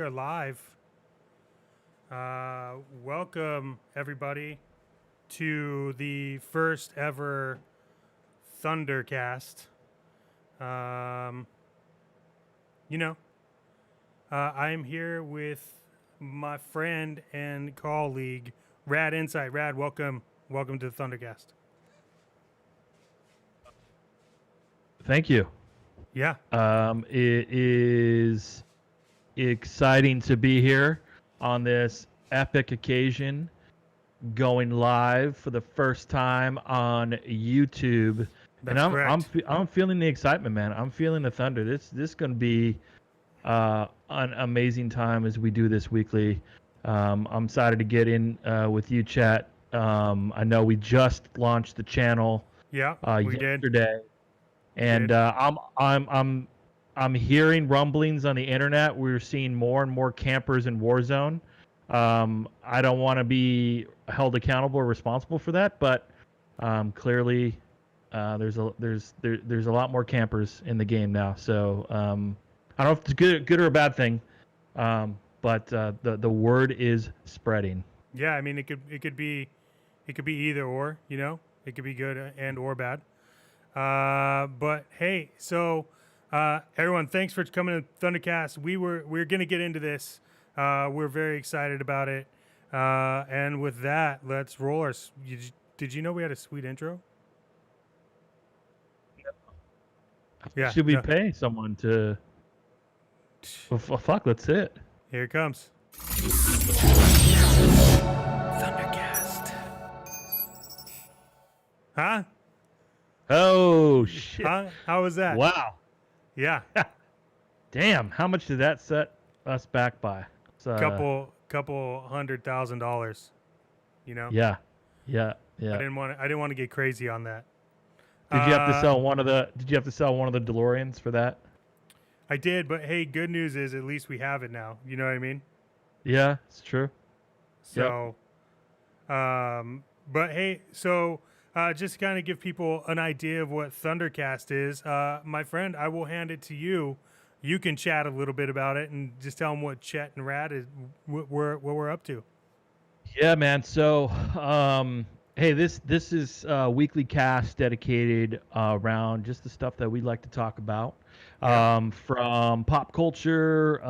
We're live. Welcome everybody to the first ever THUNDERCAST. You know, I'm here with my friend and colleague, Rad Insight. Rad, welcome to the THUNDERCAST. Thank you. Yeah. It is exciting to be here on this epic occasion, going live for the first time on YouTube. That's correct. I'm feeling the excitement, man. I'm feeling the thunder. This is going to be an amazing time as we do this weekly. I'm excited to get in with you, Chet. I know we just launched the channel Yeah, we did. yesterday. And I'm hearing rumblings on the internet. We're seeing more and more campers in Warzone. I don't want to be held accountable or responsible for that, but clearly there's a lot more campers in the game now. So I don't know if it's good or a bad thing, but the word is spreading. Yeah, I mean it could be either or. You know, it could be good and or bad. But hey, so everyone, thanks for coming to Thundercast. We're gonna get into this. We're very excited about it. And with that, let's roll our. Did you know we had a sweet intro? Yeah. Should we pay someone to? Well, fuck, that's it. Here it comes. Thundercast. Huh? Oh shit! Huh? How was that? Wow. Yeah. Damn. How much did that set us back by? Couple $100,000. You know. Yeah. I didn't want to get crazy on that. Did you have to sell one of the? Did you have to sell one of the DeLoreans for that? I did, but hey, good news is at least we have it now. You know what I mean? Yeah, it's true. So, but hey, so just to kind of give people an idea of what Thundercast is, my friend, I will hand it to you. You can chat a little bit about it and just tell them what Chet and Rad is, what we're up to. Yeah, man. So, hey, this is a weekly cast dedicated around just the stuff that we like to talk about, from pop culture,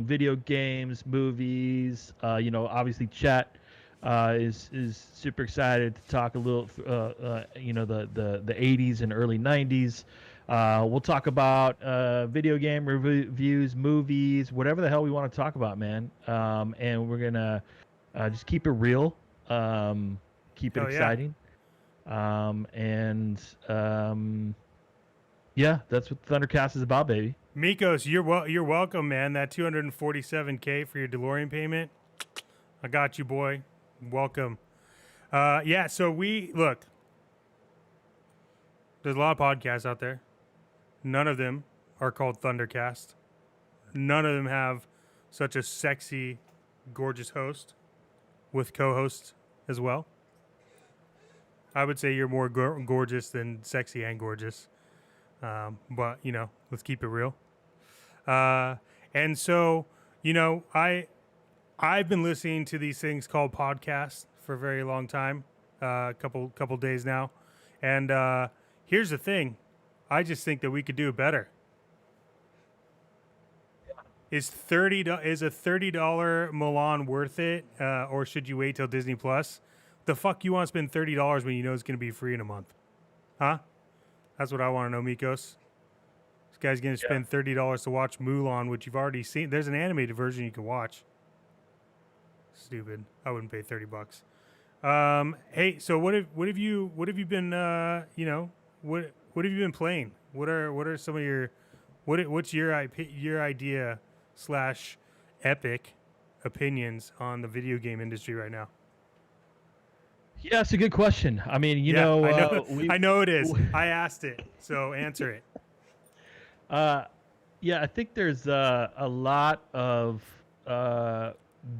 video games, movies. Obviously, Chet is super excited to talk a little, the 80s and early 90s. We'll talk about video game reviews, movies, whatever the hell we want to talk about, man. And we're gonna just keep it real, keep it exciting, that's what Thundercast is about, baby. Mikos, you're welcome, man. That $247K for your DeLorean payment, I got you, boy. Welcome. So look. There's a lot of podcasts out there. None of them are called Thundercast. None of them have such a sexy, gorgeous host with co-hosts as well. I would say you're more gorgeous than sexy and gorgeous. But, let's keep it real. And so, I've been listening to these things called podcasts for a very long time, a couple days now. And here's the thing. I just think that we could do it better. Is a $30 Milan worth it, or should you wait till Disney Plus? The fuck you want to spend $30 when you know it's going to be free in a month? Huh? That's what I want to know, Mikos. This guy's going to spend $30 to watch Mulan, which you've already seen. There's an animated version you can watch. Stupid. I wouldn't pay $30. Hey, so what have you been what have you been playing? What are some of your what's your idea / epic opinions on the video game industry right now? Yeah, it's a good question. I mean, I know it is. I asked it, so answer it. I think there's a lot of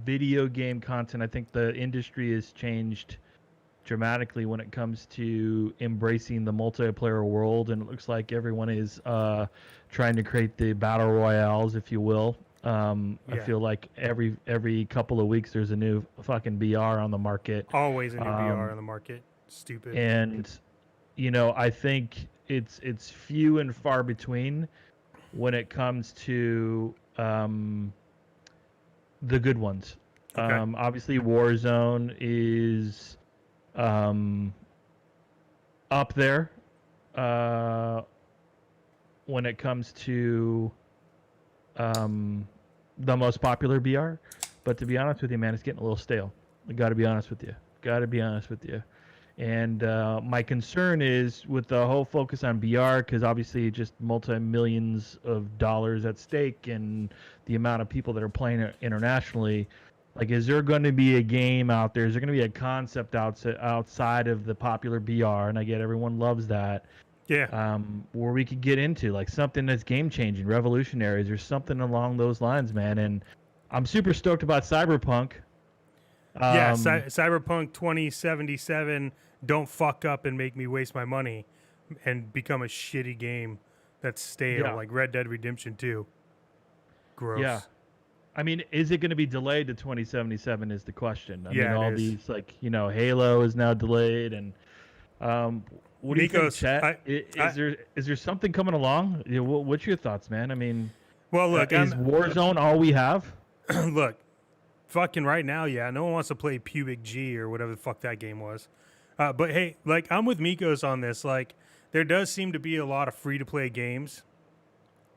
video game content. I think the industry has changed dramatically when it comes to embracing the multiplayer world, and it looks like everyone is trying to create the battle royales, if you will. I Yeah. feel like every couple of weeks there's a new fucking VR on the market. Always a new VR Um, on the market. Stupid. and I think it's few and far between when it comes to the good ones. Okay. Obviously, Warzone is um, up there uh, when it comes to um, the most popular BR. But to be honest with you, man, it's getting a little stale. I got to be honest with you. Got to be honest with you. And my concern is with the whole focus on BR, because obviously just multi-millions of dollars at stake and the amount of people that are playing it internationally. Like, is there going to be a game out there? Is there going to be a concept outside of the popular BR? And I get everyone loves that. Yeah. Where we could get into like something that's game changing, revolutionaries, or something along those lines, man. And I'm super stoked about Cyberpunk. Yeah. Um, Cyberpunk 2077. Don't fuck up and make me waste my money and become a shitty game that's stale, yeah, like Red Dead Redemption 2. Gross. yeah. I mean, is it going to be delayed to 2077 is the question. I mean, Yeah, it all is. these like, Halo is now delayed and what do you think, Nikos, Chet? I, Is there something coming along? What's your thoughts, man? I mean, well, look, is Warzone all we have? look, fucking right now, yeah, no one wants to play Pubic G or whatever the fuck that game was. But hey, like, I'm with Mikos on this. Like, there does seem to be a lot of free to play games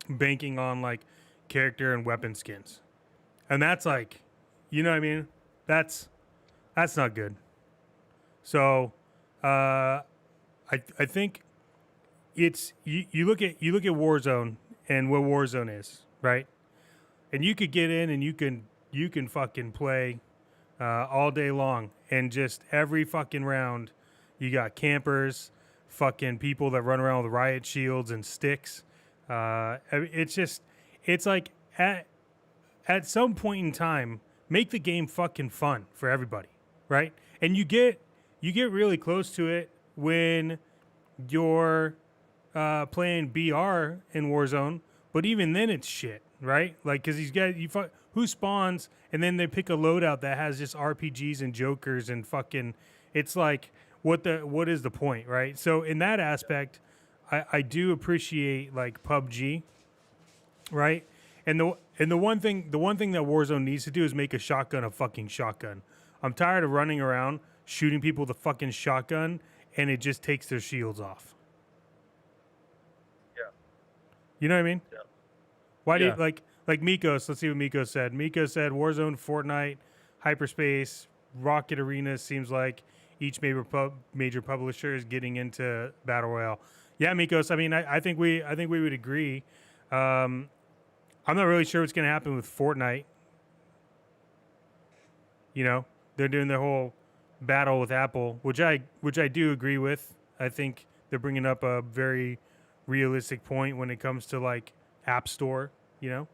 banking on like character and weapon skins, and that's like, you know what I mean? That's not good. So, I think it's you look at Warzone and what Warzone is, right? And you could get in and you can fucking play all day long, and just every fucking round, you got campers, fucking people that run around with riot shields and sticks. It's like at some point in time, make the game fucking fun for everybody, right? And you get really close to it when you're playing BR in Warzone, but even then it's shit, right? Like, because who spawns and then they pick a loadout that has just RPGs and jokers and fucking. It's like what is the point, right? So in that aspect, I do appreciate like PUBG, right? And the one thing that Warzone needs to do is make a shotgun a fucking shotgun. I'm tired of running around shooting people with a fucking shotgun and it just takes their shields off. Yeah. You know what I mean? Yeah. Why do you Yeah. like Mikos? Let's see what Mikos said. Mikos said Warzone, Fortnite, Hyperspace, Rocket Arena seems like each major publisher is getting into battle royale. Yeah, Mikos. I mean, I think we would agree. Um, I'm not really sure what's going to happen with Fortnite. You know, they're doing their whole battle with Apple, which I do agree with. I think they're bringing up a very realistic point when it comes to like App Store. You know,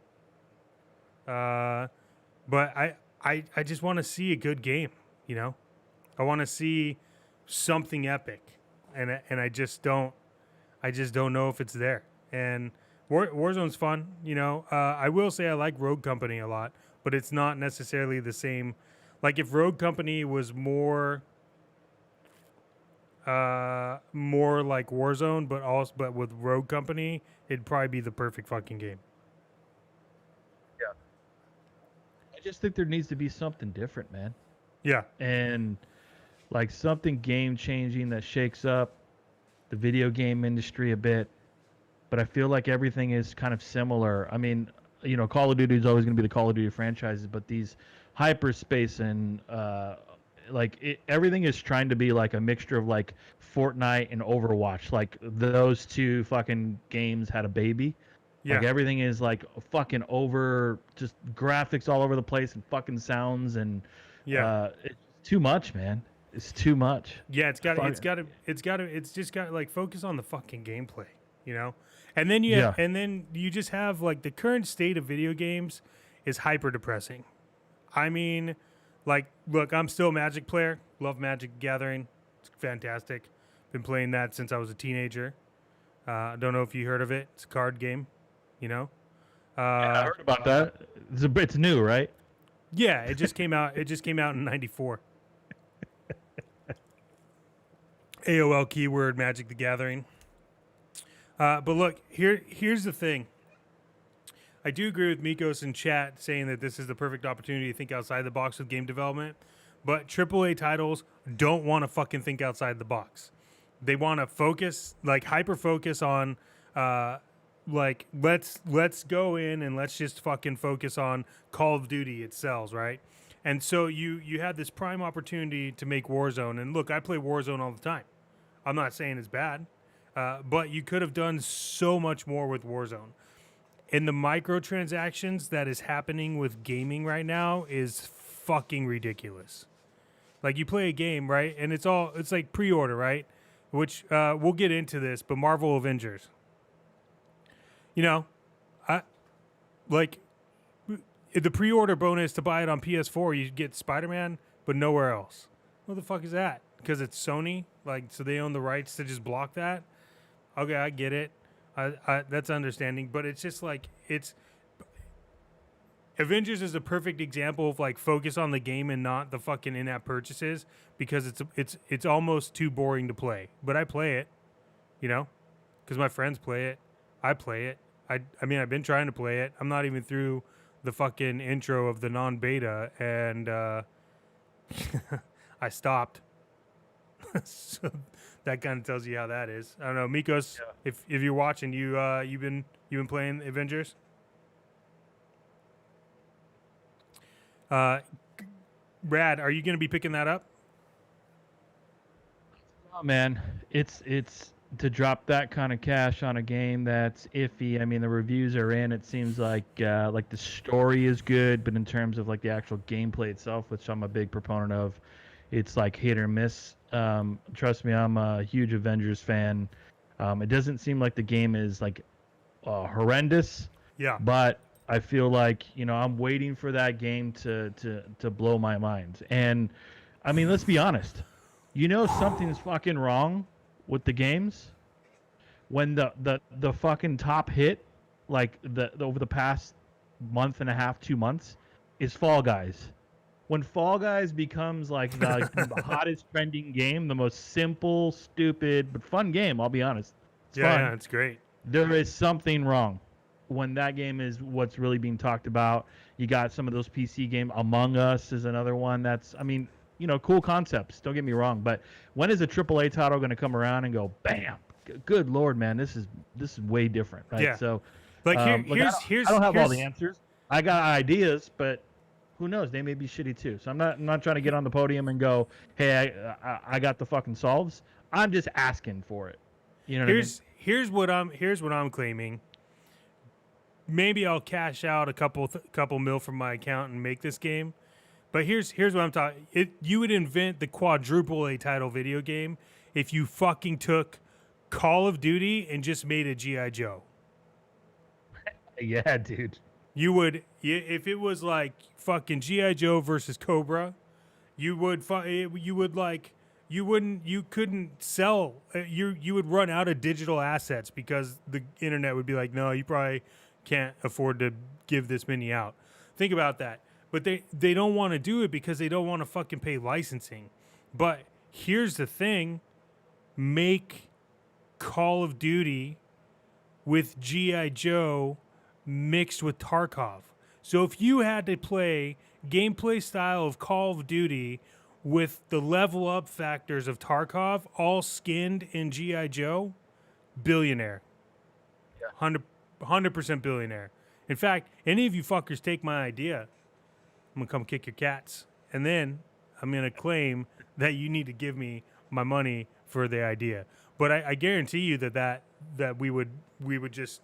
but I just want to see a good game. You know, I want to see something epic, and I just don't know if it's there. And Warzone's fun. You know, I will say I like Rogue Company a lot, but it's not necessarily the same. Like if Rogue Company was more like Warzone, but with Rogue Company, it'd probably be the perfect fucking game. I just think there needs to be something different, man. Yeah, And like something game changing that shakes up the video game industry a bit. But I feel like everything is kind of similar. I mean, Call of Duty is always going to be the Call of Duty franchises, but these hyperspace and everything is trying to be like a mixture of like Fortnite and Overwatch. Like those two fucking games had a baby. Like yeah, everything is like fucking over, just graphics all over the place and fucking sounds and yeah. it's too much, man. It's too much. Yeah, Fuck. it's just got to like focus on the fucking gameplay, you know? Yeah. And then you just have like the current state of video games is hyper depressing. I mean, like look, I'm still a Magic player. Love Magic the Gathering. It's fantastic. Been playing that since I was a teenager. Don't know if you heard of it. It's a card game, you know? I heard about that. It's new, right? Yeah, it just came out. It just came out in '94. AOL keyword Magic the Gathering. But look, here's the thing. I do agree with Mikos in chat saying that this is the perfect opportunity to think outside the box with game development. But AAA titles don't want to fucking think outside the box. They want to focus, like hyper focus on, like let's go in and let's just fucking focus on Call of Duty it sells, right? And so you had this prime opportunity to make Warzone. And look, I play Warzone all the time. I'm not saying it's bad, but you could have done so much more with Warzone. And the microtransactions that is happening with gaming right now is fucking ridiculous. Like you play a game, right? And it's like pre-order, right? Which we'll get into this, but Marvel Avengers. You know, I like the pre-order bonus to buy it on PS4, you get Spider-Man, but nowhere else. What the fuck is that? Because it's Sony, like, so they own the rights to just block that. Okay, I get it. That's understanding, but it's just like Avengers is a perfect example of like focus on the game and not the fucking in-app purchases because it's almost too boring to play. But I play it, you know, because my friends play it. I play it. I mean, I've been trying to play it. I'm not even through the fucking intro of the non-beta, and I stopped. So that kind of tells you how that is. I don't know, Mikos. Yeah. If you're watching, you've been playing Avengers. Rad, are you going to be picking that up? Oh man, it's to drop that kind of cash on a game that's iffy. I mean, the reviews are in. It seems like the story is good, but in terms of like the actual gameplay itself, which I'm a big proponent of, it's like hit or miss. Trust me, I'm a huge Avengers fan. It doesn't seem like the game is like horrendous. Yeah. But I feel like, you know, I'm waiting for that game to blow my mind. And I mean, let's be honest. You know something's fucking wrong with the games when the fucking top hit, like the over the past month and a half, 2 months, is Fall Guys. When Fall Guys becomes like the hottest trending game, the most simple, stupid, but fun game, I'll be honest. It's fun. Yeah, it's great. There is something wrong when that game is what's really being talked about. You got some of those PC games. Among Us is another one that's, I mean, you know, cool concepts. Don't get me wrong, but when is a AAA title going to come around and go, bam? Good Lord, man, this is way different, right? Yeah. So, like I don't have all the answers. I got ideas, but who knows? They may be shitty too. So I'm not trying to get on the podium and go, hey, I got the fucking solves. I'm just asking for it. You know what I mean? Here's what I'm claiming. Maybe I'll cash out a couple mil from my account and make this game. But here's what I'm talking. You would invent the quadruple A title video game if you fucking took Call of Duty and just made a G.I. Joe. Yeah, dude. You would, if it was like fucking G.I. Joe versus Cobra, you couldn't sell, you would run out of digital assets because the internet would be like, no, you probably can't afford to give this many out. Think about that. But they don't want to do it because they don't want to fucking pay licensing. But here's the thing. Make Call of Duty with G.I. Joe mixed with Tarkov. So if you had to play gameplay style of Call of Duty with the level up factors of Tarkov, all skinned in G.I. Joe, billionaire. Yeah. 100% billionaire. In fact, any of you fuckers take my idea, I'm going to come kick your cats. And then I'm going to claim that you need to give me my money for the idea. But I guarantee you that we would just,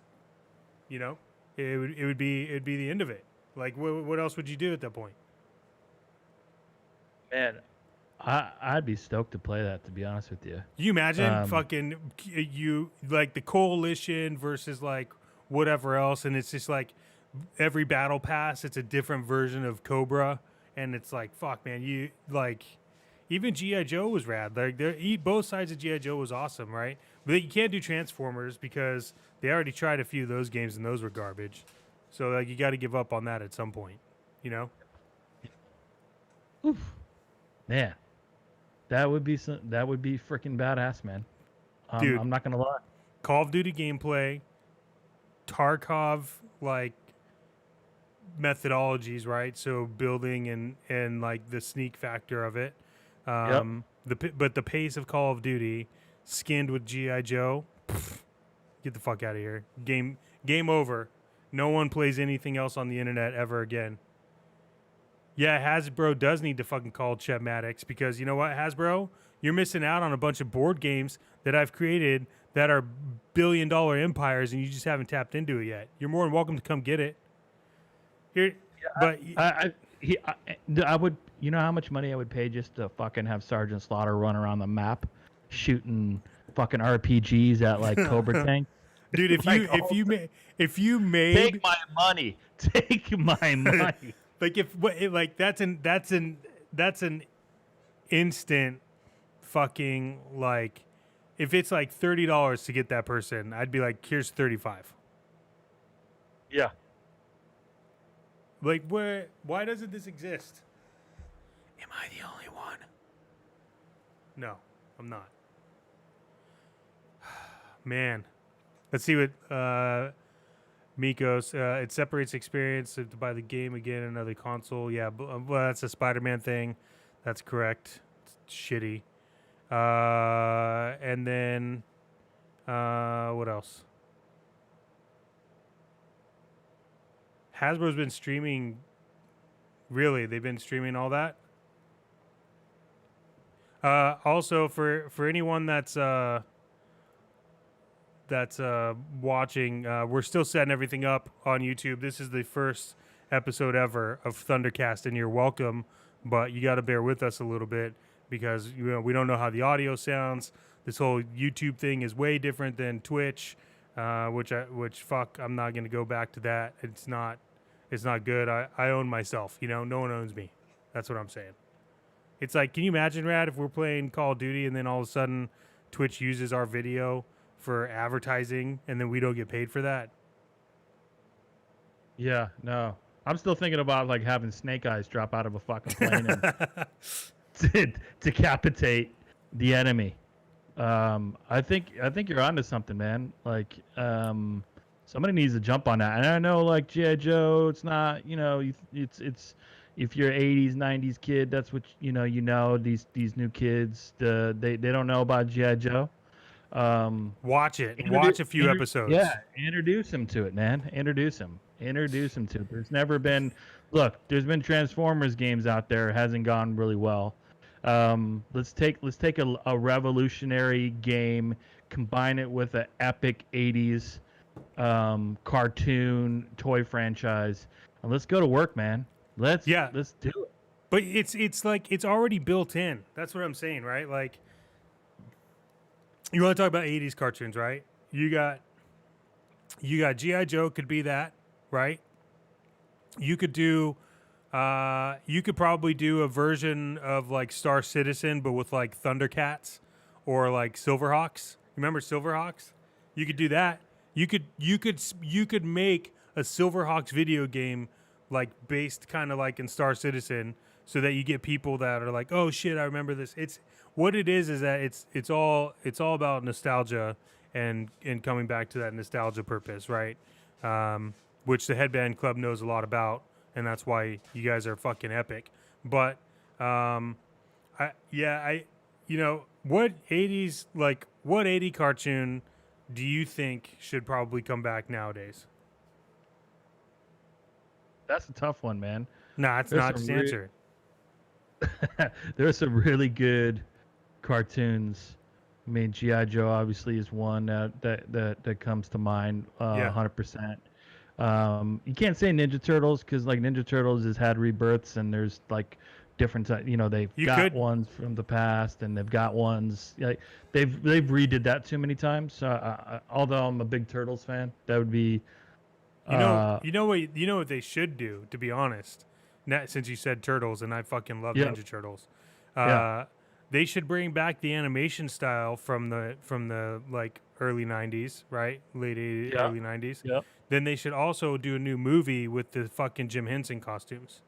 you know, it'd be the end of it. Like, what else would you do at that point? Man, I'd be stoked to play that, to be honest with you. You imagine fucking you like the coalition versus like whatever else, and it's just like every battle pass, it's a different version of Cobra, and it's like, fuck, man, you like even G.I. Joe was rad. Like both sides of G.I. Joe was awesome, right? But you can't do Transformers because they already tried a few of those games and those were garbage. So like you got to give up on that at some point, you know? Oof. Yeah. That would be freaking badass, man. Dude, I'm not gonna lie. Call of Duty gameplay, Tarkov like methodologies, right? So building and like the sneak factor of it. Yep. But the pace of Call of Duty, skinned with GI Joe, get the fuck out of here. Game over. No one plays anything else on the internet ever again. Yeah, Hasbro does need to fucking call Chet Maddox because you know what, Hasbro? You're missing out on a bunch of board games that I've created that are billion-dollar empires and you just haven't tapped into it yet. You're more than welcome to come get it. Here, but I would. You know how much money I would pay just to fucking have Sergeant Slaughter run around the map, shooting fucking RPGs at like Cobra Tank. dude, if you made Take my money. Take my money. like that's an instant fucking like if it's like $30 to get that person, I'd be like, here's 35. Yeah. Like why doesn't this exist? Am I the only one? No, I'm not. Man. Let's see what Mikos. It separates experience to buy the game again, another console. Yeah, well, that's a Spider-Man thing. That's correct. It's shitty. And then what else? Hasbro's been streaming. Really, they've been streaming all that. Also, for anyone that's watching, we're still setting everything up on YouTube. This is the first episode ever of Thundercast, and you're welcome, but you got to bear with us a little bit because we don't know how the audio sounds. This whole YouTube thing is way different than Twitch, which fuck, I'm not gonna go back to that. It's not good. I own myself. No one owns me. That's what I'm saying. It's like, can you imagine, Rad, if we're playing Call of Duty and then all of a sudden Twitch uses our video for advertising and then we don't get paid for that? Yeah, no. I'm still thinking about like having Snake Eyes drop out of a fucking plane and decapitate the enemy. I think you're onto something, man. Like somebody needs to jump on that. And I know like G.I. Joe, it's not, it's if you're 80s, 90s kid, that's what these new kids, they don't know about G.I. Joe. Watch it. Watch a few episodes. Yeah, introduce him to it, man. Introduce him to it. There's been Transformers games out there. It hasn't gone really well. Let's take a revolutionary game, combine it with an epic 80s cartoon toy franchise, and let's go to work, man. Let's do it. But it's like it's already built in. That's what I'm saying, right? Like, you want to talk about 80s cartoons, right? You got G.I. Joe could be that, right? You could probably do a version of like Star Citizen, but with like Thundercats or like Silverhawks. Remember Silverhawks? You could do that. You could make a Silverhawks video game like based kind of like in Star Citizen, so that you get people that are like, oh shit, I remember this. It's what it is that it's all about nostalgia and coming back to that nostalgia purpose, right? Which the Headband Club knows a lot about, and that's why you guys are fucking epic. But what 80 cartoon do you think should probably come back nowadays? That's a tough one, man. Nah, it's not just answer. There's some really good cartoons. I mean, G.I. Joe obviously is one that comes to mind 100%. You can't say Ninja Turtles because like Ninja Turtles has had rebirths and there's like different they've ones from the past and they've got ones like they've redid that too many times. So although I'm a big Turtles fan, that would be you know what they should do, to be honest. Since you said Turtles and I fucking love Ninja Turtles. They should bring back the animation style from the like early 90s, right? Late 80s, Yeah. early 90s. Yep. Then they should also do a new movie with the fucking Jim Henson costumes.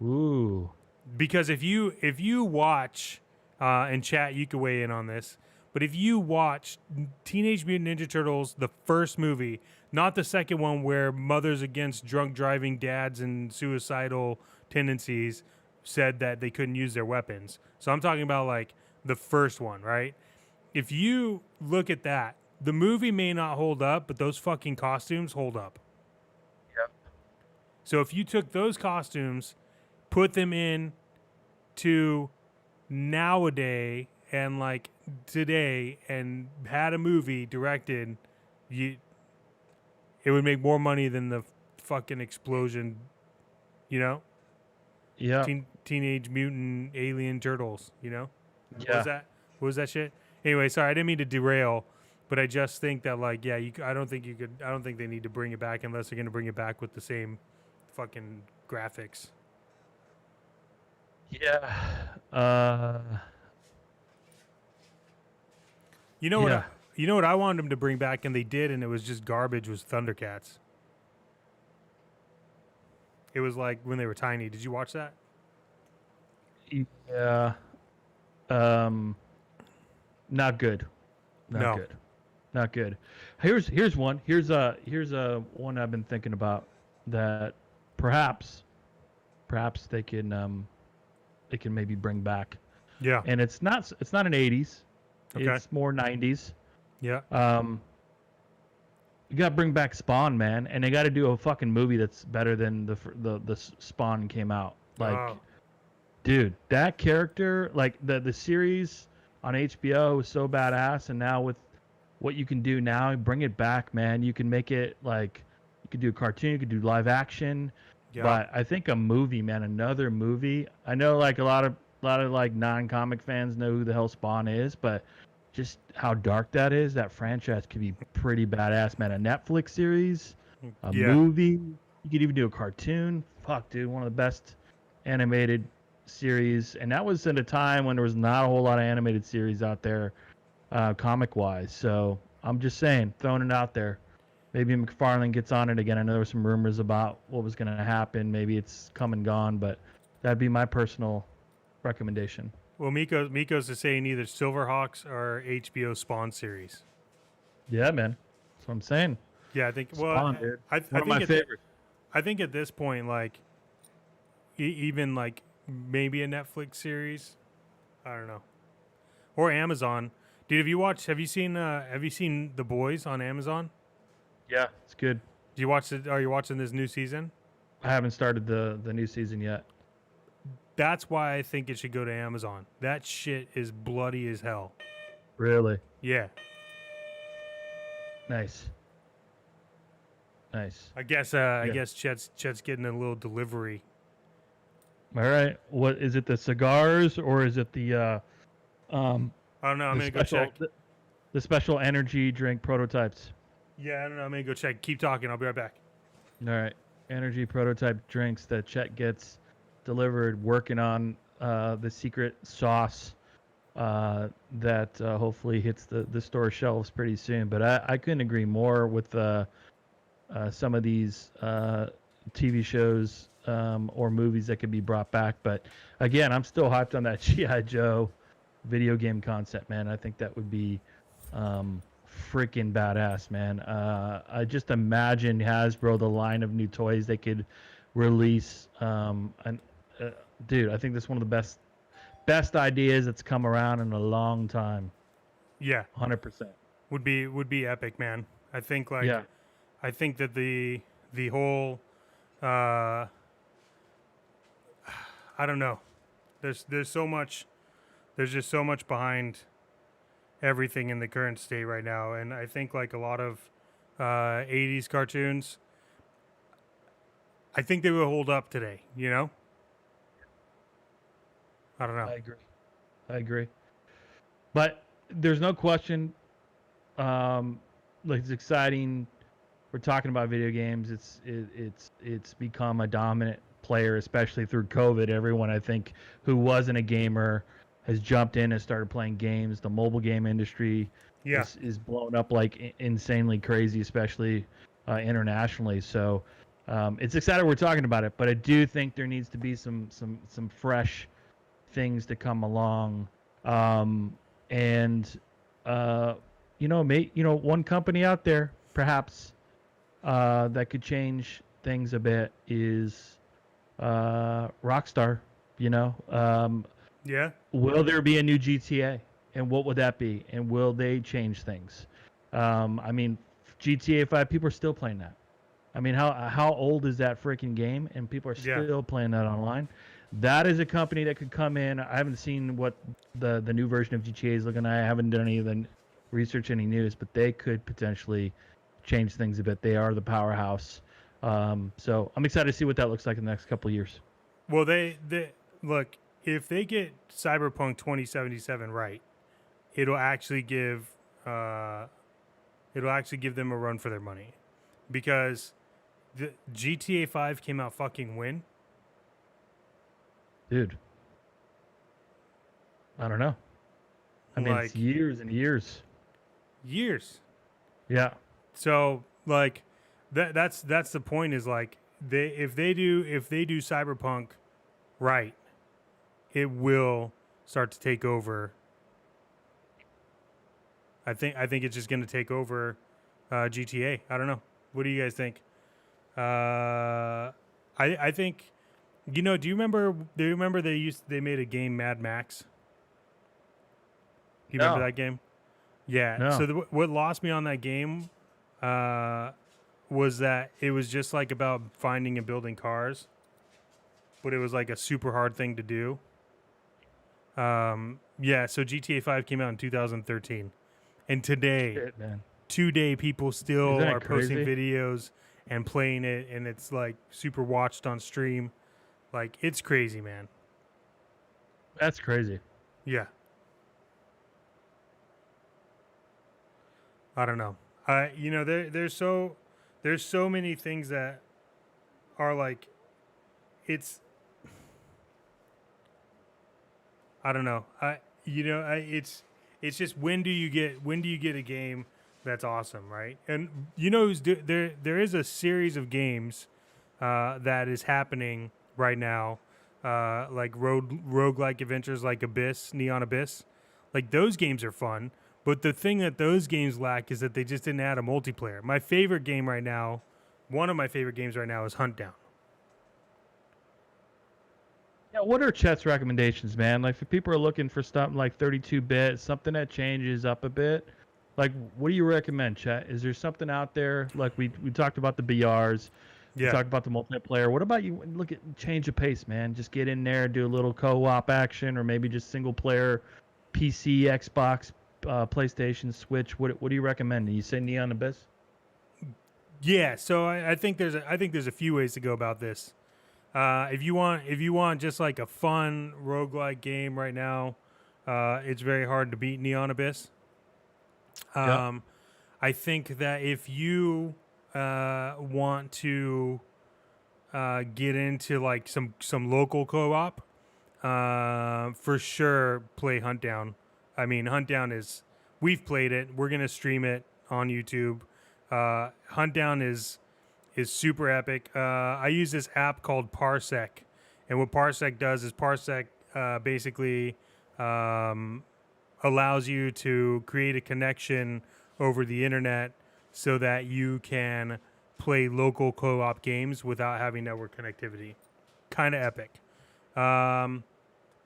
Ooh. Because if you watch and chat, you can weigh in on this. But if you watch Teenage Mutant Ninja Turtles, the first movie, not the second one where mothers against drunk driving dads and suicidal tendencies said that they couldn't use their weapons. So I'm talking about like the first one, right? If you look at that, the movie may not hold up, but those fucking costumes hold up. Yep. So if you took those costumes, put them in to nowadays and like today and had a movie directed, it would make more money than the fucking explosion, you know? Yeah. Teenage Mutant Alien Turtles, you know? What Yeah. was that? What was that shit? Anyway, sorry, I didn't mean to derail, but I just think that like, yeah, I don't think they need to bring it back unless they're going to bring it back with the same fucking graphics. Yeah. You know what? Yeah. You know what I wanted them to bring back, and they did, and it was just garbage. Was Thundercats? It was like when they were tiny. Did you watch that? Yeah. Not good. Not No. good. Not good. Here's one. Here's a one I've been thinking about that perhaps they can maybe bring back. Yeah. And it's not an 80s. Okay. It's more 90s. Yeah. You got to bring back Spawn, man, and they got to do a fucking movie that's better than the Spawn came out. Like, Oh. dude, that character, like the series on HBO was so badass, and now with what you can do now, bring it back, man. You can make it like you could do a cartoon, you could do live action, Yeah. but I think a movie, man, another movie. I know like a lot of like non-comic fans know who the hell Spawn is, but just how dark that is, that franchise could be pretty badass, man. A Netflix series, a Yeah. movie, you could even do a cartoon. Fuck, dude, one of the best animated series, and that was at a time when there was not a whole lot of animated series out there, comic wise. So I'm just saying, throwing it out there. Maybe McFarlane gets on it again. I know there were some rumors about what was going to happen. Maybe it's come and gone, but that'd be my personal recommendation. Well, Miko's is saying either Silverhawks or HBO Spawn series. Yeah, man. That's what I'm saying. Yeah, I think. Well, Spawn, dude. I One of think my favorites. I think at this point, like, even like maybe a Netflix series. I don't know, or Amazon. Dude, have you seen The Boys on Amazon? Yeah, it's good. Do you watch it? Are you watching this new season? I haven't started the new season yet. That's why I think it should go to Amazon. That shit is bloody as hell. Really? Yeah. Nice. Nice. I guess Chet's getting a little delivery. All right. What is it? The cigars or is it the I don't know. I'm the gonna go check. the special energy drink prototypes? Yeah, I don't know. I'm gonna go check. Keep talking. I'll be right back. All right. Energy prototype drinks that Chet gets delivered, working on the secret sauce that hopefully hits the store shelves pretty soon. But I couldn't agree more with some of these TV shows or movies that could be brought back. But again, I'm still hyped on that G.I. Joe video game concept, man. I think that would be freaking badass, man. I just imagine Hasbro, the line of new toys they could release. Dude, I think that's one of the best ideas that's come around in a long time. Yeah, 100%. would be epic, man. I think like Yeah. I think that the whole I don't know. There's so much. There's just so much behind everything in the current state right now, and I think like a lot of 80s cartoons, I think they will hold up today. You know. I don't know. I agree. But there's no question. Like, it's exciting. We're talking about video games. It's become a dominant player, especially through COVID. Everyone, I think, who wasn't a gamer has jumped in and started playing games. The mobile game industry Yeah. is blown up like insanely crazy, especially internationally. So it's exciting we're talking about it, but I do think there needs to be some fresh things to come along. And one company out there perhaps that could change things a bit is Rockstar. Yeah. Will there be a new GTA, and what would that be, and will they change things? I mean, GTA 5, people are still playing that. I mean, how old is that freaking game, and people are Yeah. still playing that online? That is a company that could come in. I haven't seen what the new version of GTA is looking at. I haven't done any of the research, any news, but they could potentially change things a bit. They are the powerhouse. So I'm excited to see what that looks like in the next couple of years. Well, they look, if they get Cyberpunk 2077 right, it'll actually give uh, it'll actually give them a run for their money, because the GTA 5 came out fucking when? Dude, I don't know. I mean, it's Like years and years. years. Yeah. So like that's the point, is like if they do Cyberpunk right, it will start to take over. I think it's just going to take over GTA. I don't know. What do you guys think? I think, do you remember they made a game, Mad Max? Do you remember No. that game? Yeah. No. So what lost me on that game uh, was that it was just like about finding and building cars, but it was like a super hard thing to do. Yeah. So GTA 5 came out in 2013, and Shit, man. today people Isn't still that are posting crazy? videos and playing it, and it's like super watched on stream. Like, it's crazy, man. That's crazy. Yeah. I don't know. There's so many things that are like, it's, I don't know. It's just, when do you get a game that's awesome, right? And there is a series of games that is happening right now, like roguelike adventures like Abyss, Neon Abyss. Like, those games are fun, but the thing that those games lack is that they just didn't add a multiplayer. My favorite game right now, one of my favorite games right now, is Hunt Down. Yeah, what are Chet's recommendations, man? Like, if people are looking for something like 32-bit, something that changes up a bit, like, what do you recommend, Chet? Is there something out there? Like, we talked about the BRs, we Yeah. talked about the multiplayer. What about you? Look at change of pace, man. Just get in there, do a little co-op action, or maybe just single player, PC, Xbox, PlayStation, Switch. What do you recommend? You say Neon Abyss? Yeah, so I think there's a few ways to go about this. If you want just like a fun roguelike game right now, it's very hard to beat Neon Abyss. Yep. Um, I think that if you want to get into like some local co-op, for sure play Hunt Down. I mean, Hunt Down is, we've played it. We're gonna stream it on YouTube. Hunt Down is super epic. I use this app called Parsec, and what Parsec does is Parsec basically um, allows you to create a connection over the internet so that you can play local co-op games without having network connectivity. Kind of epic. Um,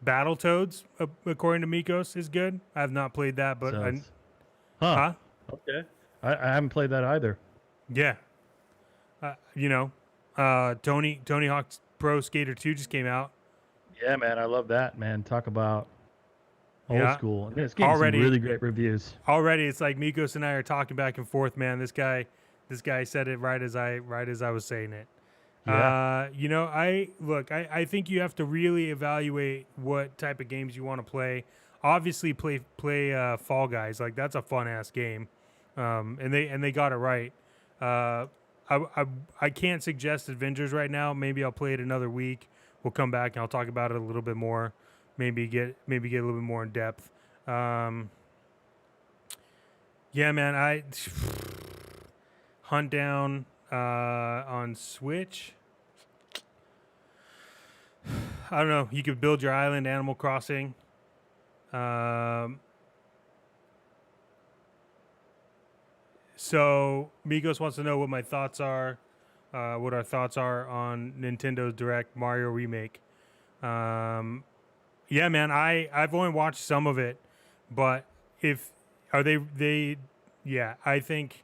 Battletoads, according to Mikos, is good. I have not played that, but So it's, huh? huh? Okay. I haven't played that either. Yeah. Tony Hawk's Pro Skater 2 just came out. Yeah, man, I love that, man. Talk about old Yeah. school. And this game's some really great reviews. Already, it's like Mikos and I are talking back and forth, man. This guy said it right as I was saying it. Yeah. I think you have to really evaluate what type of games you want to play. Obviously, play Fall Guys. Like, that's a fun ass game, and they got it right. I can't suggest Avengers right now. Maybe I'll play it another week. We'll come back and I'll talk about it a little bit more. Maybe get a little bit more in depth. Yeah, man. I Hunt down on Switch. I don't know. You could build your island, Animal Crossing. Um, so Migos wants to know what my thoughts are, what our thoughts are on Nintendo's Direct Mario remake. Um, yeah, man. I've only watched some of it, but if are they yeah, I think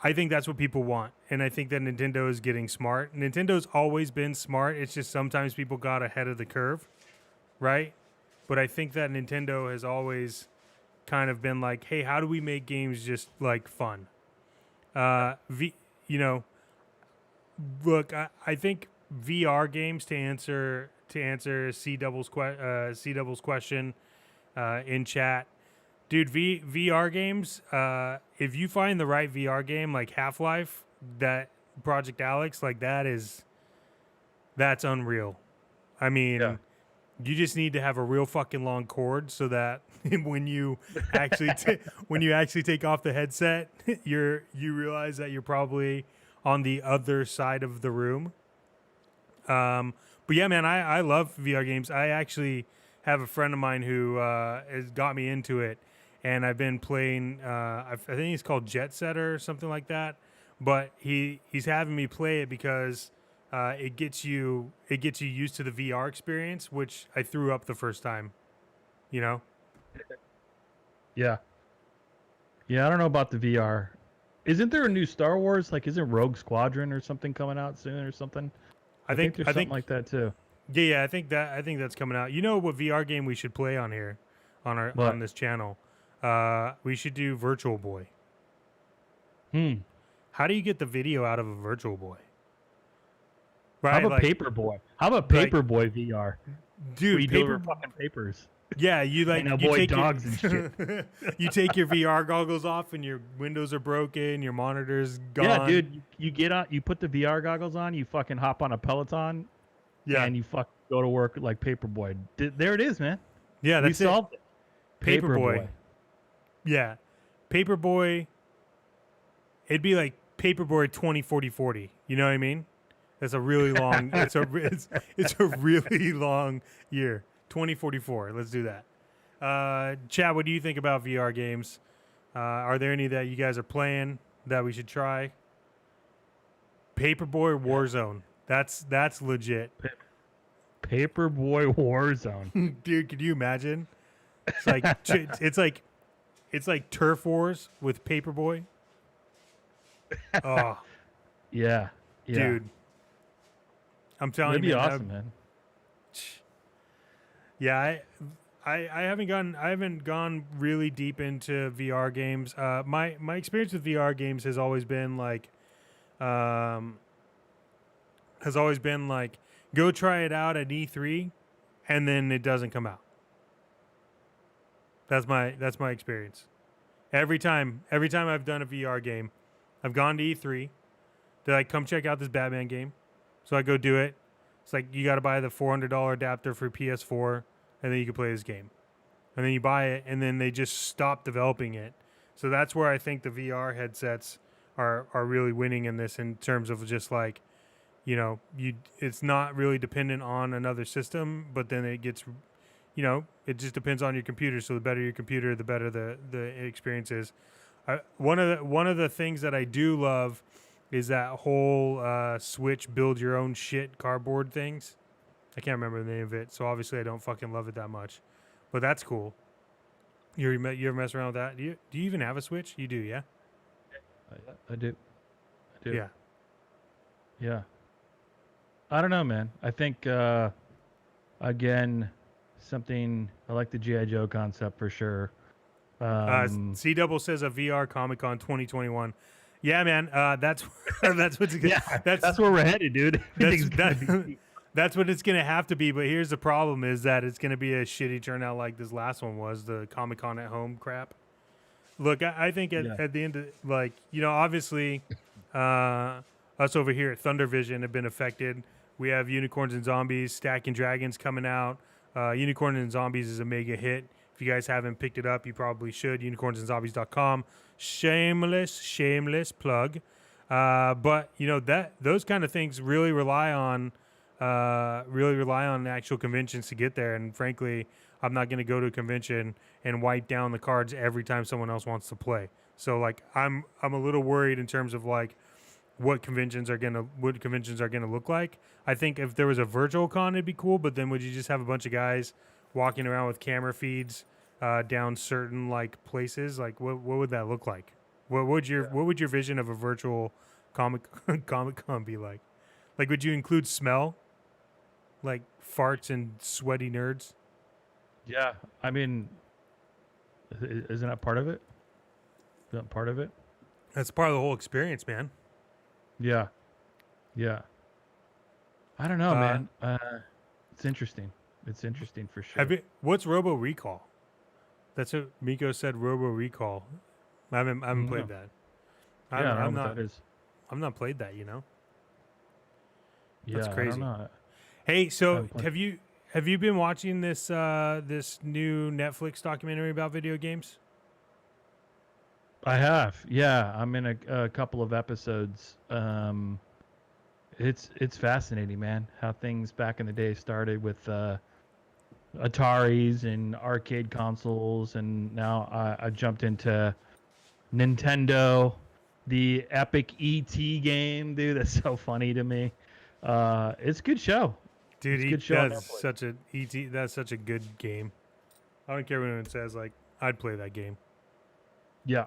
that's what people want, and I think that Nintendo is getting smart. Nintendo's always been smart. It's just sometimes people got ahead of the curve, right? But I think that Nintendo has always kind of been like, hey, how do we make games just like fun? You know, look, I think VR games to answer C Double's question in chat, dude. VR games. If you find the right VR game like Half Life, that Project Alex, like that's unreal. I Yeah. mean, you just need to have a real fucking long cord so that when you actually when you actually take off the headset, you realize that you're probably on the other side of the room. But yeah, man, I love VR games. I actually have a friend of mine who has got me into it, and I've been playing. I think he's called Jet Setter or something like that. But he's having me play it because it gets you used to the VR experience, which I threw up the first time. You know, Yeah. Yeah, I don't know about the VR. Isn't there a new Star Wars? Like, isn't Rogue Squadron or something coming out soon or something? I I think think there's I something think like that too. yeah, I think that's coming out. You know what VR game we should play on here, on But this channel? We should do Virtual Boy. hmm, How do you get the video out of a Virtual Boy? how Right, about like Paperboy? How about like Paperboy VR? Where dude, you paper. deliver fucking papers Yeah, and avoid dogs and shit. you take your VR goggles off and your windows are broken, your monitor's Yeah, gone. dude, you get on, you put the VR goggles on, you fucking hop on a Peloton, Yeah, and you fucking go to work like Paperboy. There it is, man. yeah, We that's it. solved it. Paperboy. Paperboy. Yeah, Paperboy. It'd be like Paperboy 2040. You know what I mean? That's a really long. It's a really long year. 2044. Let's do that. Chad, what do you think about VR games? Are there any that you guys are playing that we should try? Paperboy Yeah. Warzone. That's legit. Paperboy Warzone. Dude, could you imagine? It's like it's like Turf Wars with Paperboy. Oh, Yeah. Yeah. dude, I'm telling That'd you, be man. awesome, man. Yeah, I haven't gone really deep into VR games. My experience with VR games um, has always been like go try it out at E3, and then it doesn't come out. That's my experience. Every time I've done a VR game, I've gone to E3. They're like, come check out this Batman game. So I go do it. It's like you got to buy the $400 adapter for PS4, and then you can play this game. And then you buy it, and then they just stop developing it. So that's where I think the VR headsets are really winning in this, in terms of just like, it's not really dependent on another system, but then it gets, it just depends on your computer. So the better your computer, the better the experience is. One of the things that I do love is that whole Switch build your own shit cardboard things. I can't remember the name of it, so obviously I don't fucking love it that much, but that's cool. You ever mess around with that? Do you even have a Switch? You do, yeah. I do. I do. Yeah. Yeah. I don't know, man. I think again, something I like the GI Joe concept for sure. C Double says a VR Comic Con 2021. Yeah, man. That's that's what's Yeah, that's where we're headed, dude. that's what it's gonna have to be. But here's the problem: is that it's gonna be a shitty turnout like this last one was, the Comic Con at home crap. Look, I think at the end of, like, obviously, us over here at Thunder Vision have been affected. We have Unicorns and Zombies, Stacking Dragons coming out. Unicorn and Zombies is a mega hit. If you guys haven't picked it up, you probably should. Unicornsandzombies.com. Shameless plug. But you know that those kind of things really rely on actual conventions to get there. And frankly, I'm not going to go to a convention and wipe down the cards every time someone else wants to play. So like I'm a little worried in terms of like what conventions are gonna look like. I think if there was a virtual con, it'd be cool. But then would you just have a bunch of guys walking around with camera feeds down certain like places? Like what would that look like? What would your vision of a virtual comic con be like? Like would you include smell, like farts and sweaty nerds? Yeah, I mean, isn't that part of it? Isn't that part of it? That's part of the whole experience, man. Yeah, yeah. I don't know, man. It's interesting. It's interesting for sure. What's Robo Recall? That's what Miko said. Robo Recall. I haven't played that. I don't know what that is. I've not played that. You know. Yeah, That's crazy. I don't know. Hey, so have you been watching this this new Netflix documentary about video games? I have. Yeah, I'm in a couple of episodes. It's fascinating, man. How things back in the day started with Ataris and arcade consoles, and now I jumped into Nintendo, the epic ET game, dude. That's so funny to me. It's a good show. Dude, it's a good show. That's such a ET. That's such a good game. I don't care what anyone says. Like, I'd play that game. Yeah.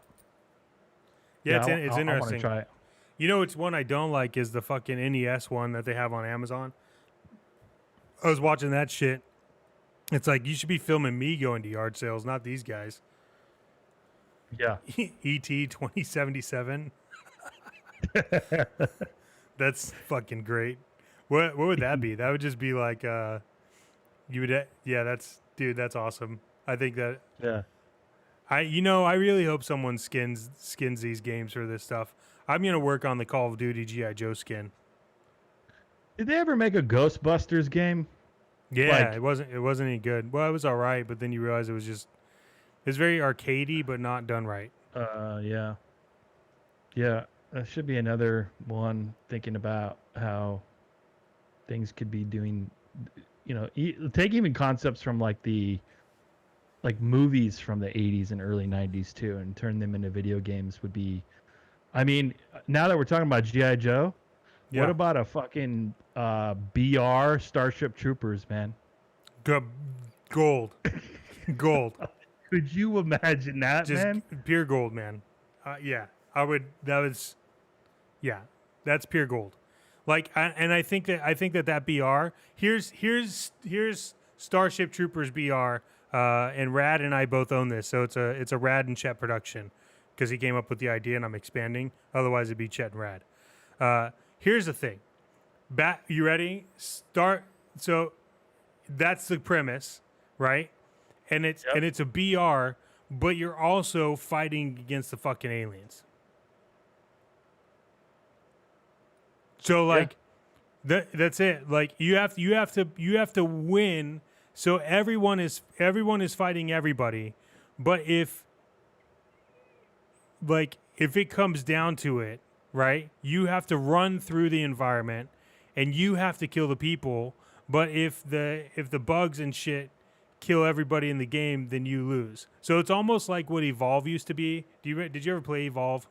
Yeah, it's interesting. I want to try it. You know, it's one I don't like is the fucking NES one that they have on Amazon. I was watching that shit. It's like you should be filming me going to yard sales, not these guys. Yeah. ET 2077. That's fucking great. What would that be? That would just be like you would that's awesome. I think that I really hope someone skins these games for this stuff. I'm gonna work on the Call of Duty G.I. Joe skin. Did they ever make a Ghostbusters game? Yeah, it wasn't any good. Well, it was all right, but then you realize it's very arcadey, but not done right. Yeah. That should be another one. Thinking about how things could be doing, take even concepts from like movies from the 80s and early 90s too, and turn them into video games would be. I mean, now that we're talking about G.I. Joe, what about a fucking BR Starship Troopers, man? Gold. Could you imagine that, just man? Pure gold, man. I would. That's pure gold. Like, I think that BR. Here's Starship Troopers BR, and Rad and I both own this, so it's a Rad and Chet production because he came up with the idea, and I'm expanding. Otherwise, it'd be Chet and Rad. Here's the thing. You ready? Start. So that's the premise, right? And it's a BR, but you're also fighting against the fucking aliens. So like that's it. Like you have to win. So everyone is fighting everybody. But if it comes down to it, right? You have to run through the environment and you have to kill the people, but if the bugs and shit kill everybody in the game, then you lose. So it's almost like what Evolve used to be. Did you ever play Evolve?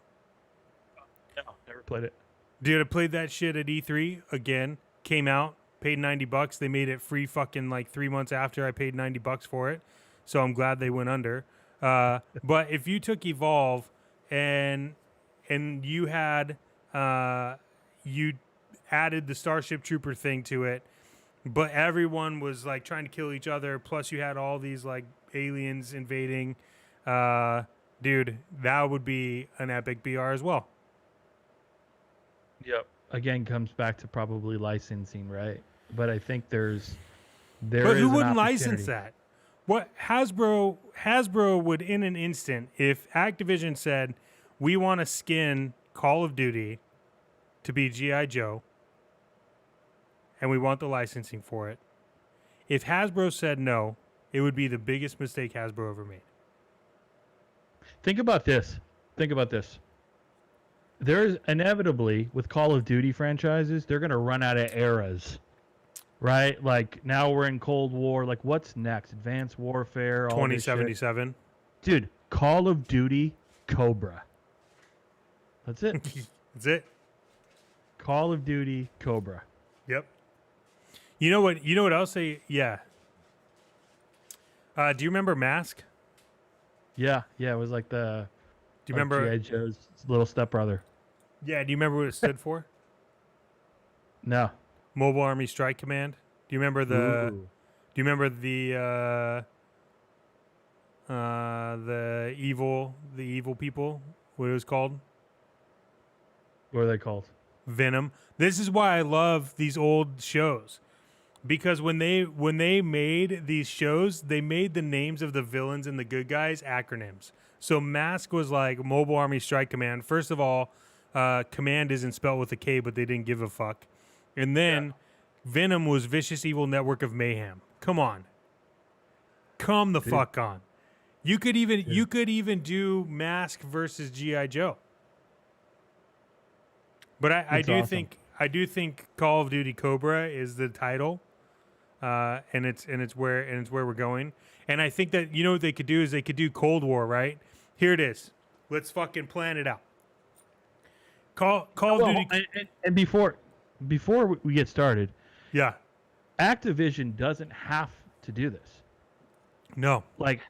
No, never played it. Dude, I played that shit at E3 again. Came out, paid $90. They made it free fucking like 3 months after I paid $90 for it. So I'm glad they went under. But if you took Evolve and you had you added the Starship Trooper thing to it, but everyone was like trying to kill each other. Plus you had all these like aliens invading. Dude, that would be an epic BR as well. Yep. Again, comes back to probably licensing, right? But I think there But is who an wouldn't license opportunity. that? What Hasbro would in an instant, if Activision said, we want to skin Call of Duty to be G.I. Joe, and we want the licensing for it. If Hasbro said no, it would be the biggest mistake Hasbro ever made. Think about this. There's inevitably, with Call of Duty franchises, they're going to run out of eras, right? Like, now we're in Cold War. Like, what's next? Advanced Warfare, all this shit. 2077. Dude, Call of Duty Cobra. That's it. That's it. Call of Duty Cobra. Yep. You know what? You know what else? Yeah. Do you remember Mask? Yeah, it was like the... Do you remember G.I. Joe's little stepbrother? Yeah. Do you remember what it stood for? No. Mobile Army Strike Command. Do you remember the? Ooh. Do you remember the evil people? What it was called? What are they called? Venom. This is why I love these old shows, because when they made these shows, they made the names of the villains and the good guys acronyms. So Mask was like Mobile Army Strike Command. First of all, command isn't spelled with a K, but they didn't give a fuck. And then Venom was Vicious Evil Network of Mayhem. Come on. Come the fuck on. You could even do Mask versus G.I. Joe. But I do think Call of Duty Cobra is the title. And it's where we're going. And I think that, you know what they could do is they could do Cold War, right? Here it is. Let's fucking plan it out. Call of Duty. And before we get started, Yeah. Activision doesn't have to do this. No. Like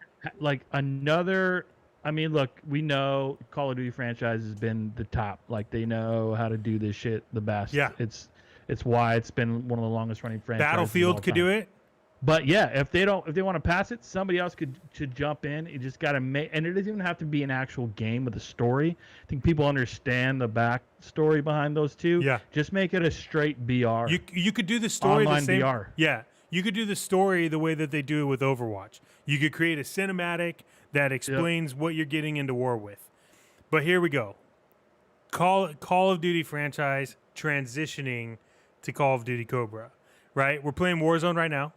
another. I mean, look, we know Call of Duty franchise has been the top. Like, they know how to do this shit the best. Yeah. It's why it's been one of the longest running franchises. Battlefield could do it. But yeah, if they want to pass it, somebody else should jump in. You just got to make, and it doesn't even have to be an actual game with a story. I think people understand the backstory behind those two. Yeah. Just make it a straight BR. You could do the story Online the same. BR. Yeah. You could do the story the way that they do it with Overwatch. You could create a cinematic that explains what you're getting into war with. But here we go. Call of Duty franchise transitioning to Call of Duty Cobra. Right? We're playing Warzone right now.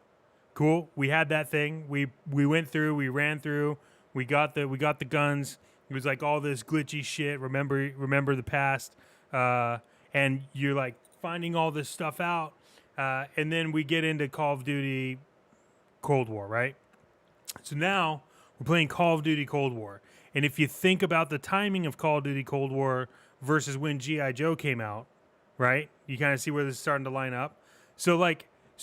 Cool. We had that thing. We went through. We ran through. We got the guns. It was like all this glitchy shit. Remember the past. And you're like finding all this stuff out. And then we get into Call of Duty Cold War, right? So now we're playing Call of Duty Cold War. And if you think about the timing of Call of Duty Cold War versus when G.I. Joe came out, right? You kind of see where this is starting to line up. So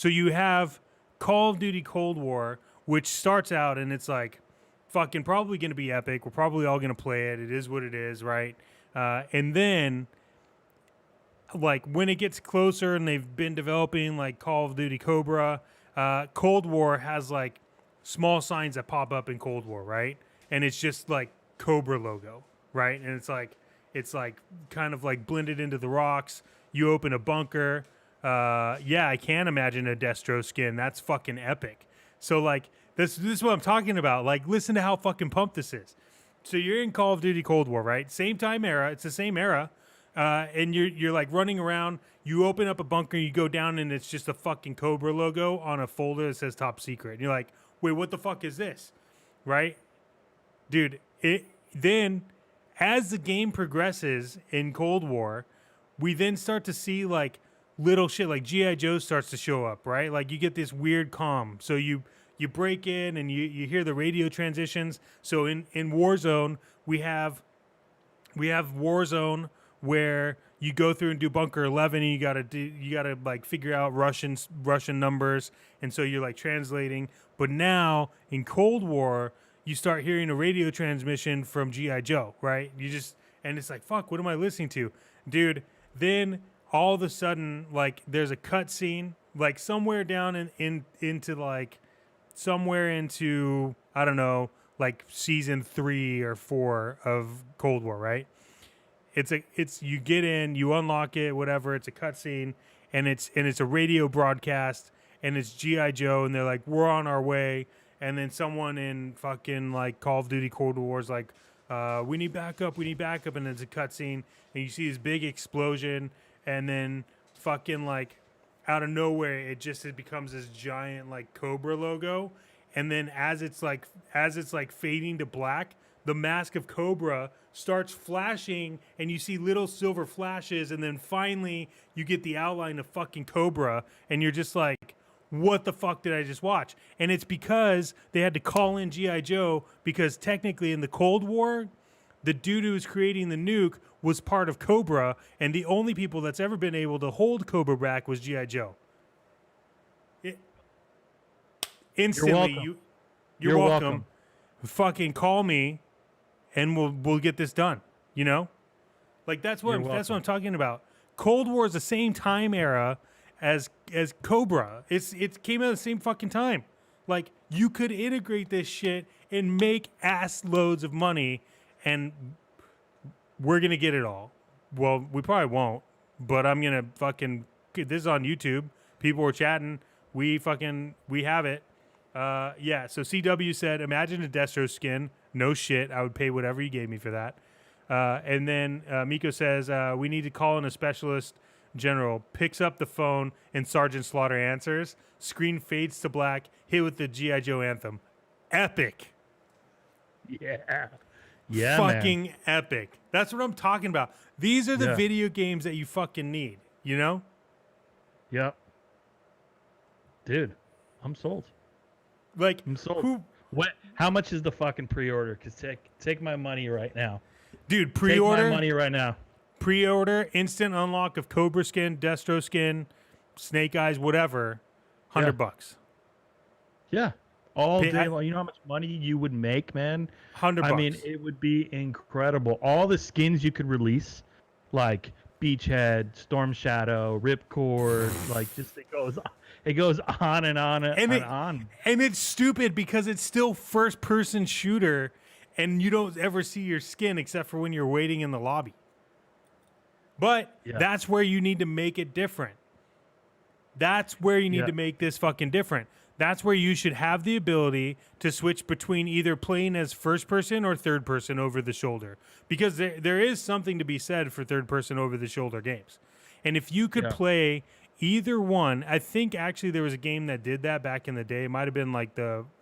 you have Call of Duty Cold War, which starts out and it's like fucking probably going to be epic. We're probably all going to play it. It is what it is, right? And then, like, when it gets closer and they've been developing like Call of Duty Cobra, Cold War has like small signs that pop up in Cold War, right? And it's just like Cobra logo, right? And it's like kind of like blended into the rocks. You open a bunker. I can imagine a Destro skin. That's fucking epic. So like this is what I'm talking about. Like, listen to how fucking pumped this is. So you're in Call of Duty Cold War, right? Same time era. It's the same era. And you're like running around. You open up a bunker. You go down, and it's just a fucking Cobra logo on a folder that says Top Secret. And you're like, wait, what the fuck is this, right, dude? Then as the game progresses in Cold War, we then start to see like little shit, like G.I. Joe starts to show up, right? Like you get this weird comm. So you break in and you hear the radio transitions. So in Warzone, we have Warzone where you go through and do bunker 11 and you gotta like figure out Russian numbers, and so you're like translating. But now in Cold War, you start hearing a radio transmission from G.I. Joe, right? And it's like, fuck, what am I listening to, dude? Then all of a sudden, like, there's a cut scene, like somewhere down into I don't know, like season 3 or 4 of Cold War, right? It's you get in, you unlock it, whatever. It's a cutscene, and it's a radio broadcast, and it's G.I. Joe, and they're like, we're on our way, and then someone in fucking like Call of Duty Cold War is like, we need backup, and it's a cutscene, and you see this big explosion, and then fucking like out of nowhere, it becomes this giant like Cobra logo, and then as it's like fading to black, the mask of Cobra starts flashing, and you see little silver flashes, and then finally you get the outline of fucking Cobra, and you're just like, what the fuck did I just watch? And it's because they had to call in G.I. Joe, because technically in the Cold War, the dude who was creating the nuke was part of Cobra, and the only people that's ever been able to hold Cobra back was G.I. Joe. Instantly, you're welcome. Fucking call me, and we'll get this done. You know, like that's what I'm talking about. Cold War is the same time era as Cobra. It came out at the same fucking time. Like, you could integrate this shit and make ass loads of money, and we're gonna get it all. Well, we probably won't, but I'm gonna fucking. This is on YouTube. People were chatting. We have it. Yeah. So CW said, imagine a Destro skin. No shit. I would pay whatever you gave me for that. And then Miko says, we need to call in a specialist general. Picks up the phone, and Sergeant Slaughter answers. Screen fades to black. Hit with the G.I. Joe anthem. Epic. Yeah. Yeah, fucking man. Epic. That's what I'm talking about. These are the video games that you fucking need, you know? Yep. Dude, I'm sold. Like, I'm sold. How much is the fucking pre-order? Cause take my money right now. Dude, pre-order. Take my money right now. Pre-order, instant unlock of Cobra skin, Destro skin, Snake Eyes, whatever. $100. Yeah. All day long. You know how much money you would make, man? $100. I mean, it would be incredible. All the skins you could release, like Beachhead, Storm Shadow, Ripcord, like just it goes on and on and on. And it's stupid because it's still first-person shooter, and you don't ever see your skin except for when you're waiting in the lobby. But that's where you need to make it different. That's where you need to make this fucking different. That's where you should have the ability to switch between either playing as first person or third person over the shoulder. Because there is something to be said for third person over the shoulder games. And if you could play either one, I think actually there was a game that did that back in the day. It might have been like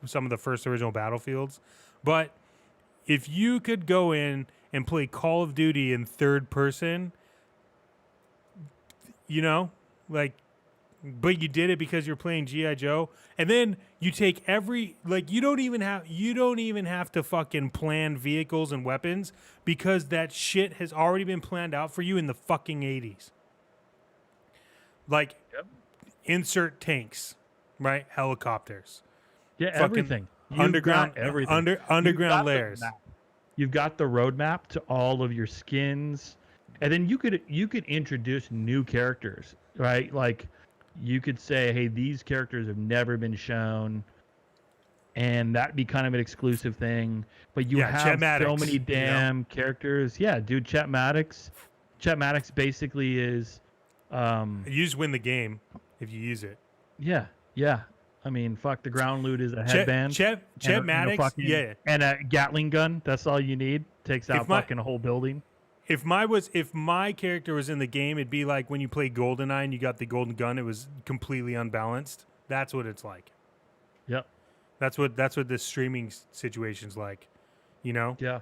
some of the first original Battlefields. But if you could go in and play Call of Duty in third person, you know, like, but you did it because you're playing G.I. Joe, and then you take you don't even have to fucking plan vehicles and weapons, because that shit has already been planned out for you in the fucking 80s. Like, insert tanks, right? Helicopters. Yeah, everything. Underground everything. Underground layers. You've got the roadmap to all of your skins, and then you could introduce new characters, right? Like, you could say, hey, these characters have never been shown, and that'd be kind of an exclusive thing. But you have so many damn characters. Yeah, dude, Chet Maddox. Chet Maddox basically is... you just win the game if you use it. Yeah, yeah. I mean, fuck, the ground loot is a headband. Chet Maddox, and a Gatling gun. That's all you need. Takes out fucking a whole building. If my character was in the game, it'd be like when you play GoldenEye and you got the golden gun. It was completely unbalanced. That's what it's like. Yep. That's what this streaming situation's like. You know. Yeah.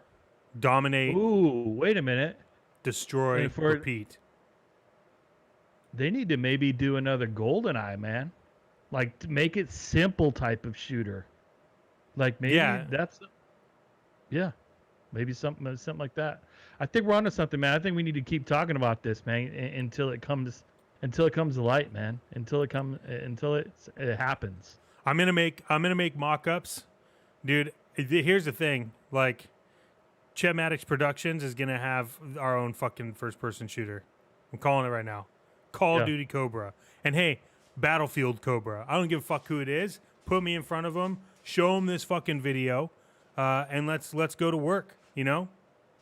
Dominate. Ooh, wait a minute. Destroy. Repeat. They need to maybe do another GoldenEye, man. Like, to make it simple type of shooter. Like, maybe maybe something like that. I think we're onto something, man. I think we need to keep talking about this, man, until it comes to light, man. Until it happens. I'm gonna make mock-ups, dude. Here's the thing, like, Chet Maddox Productions is gonna have our own fucking first-person shooter. I'm calling it right now. Call of Duty Cobra, and hey, Battlefield Cobra. I don't give a fuck who it is. Put me in front of them. Show them this fucking video, and let's go to work. You know.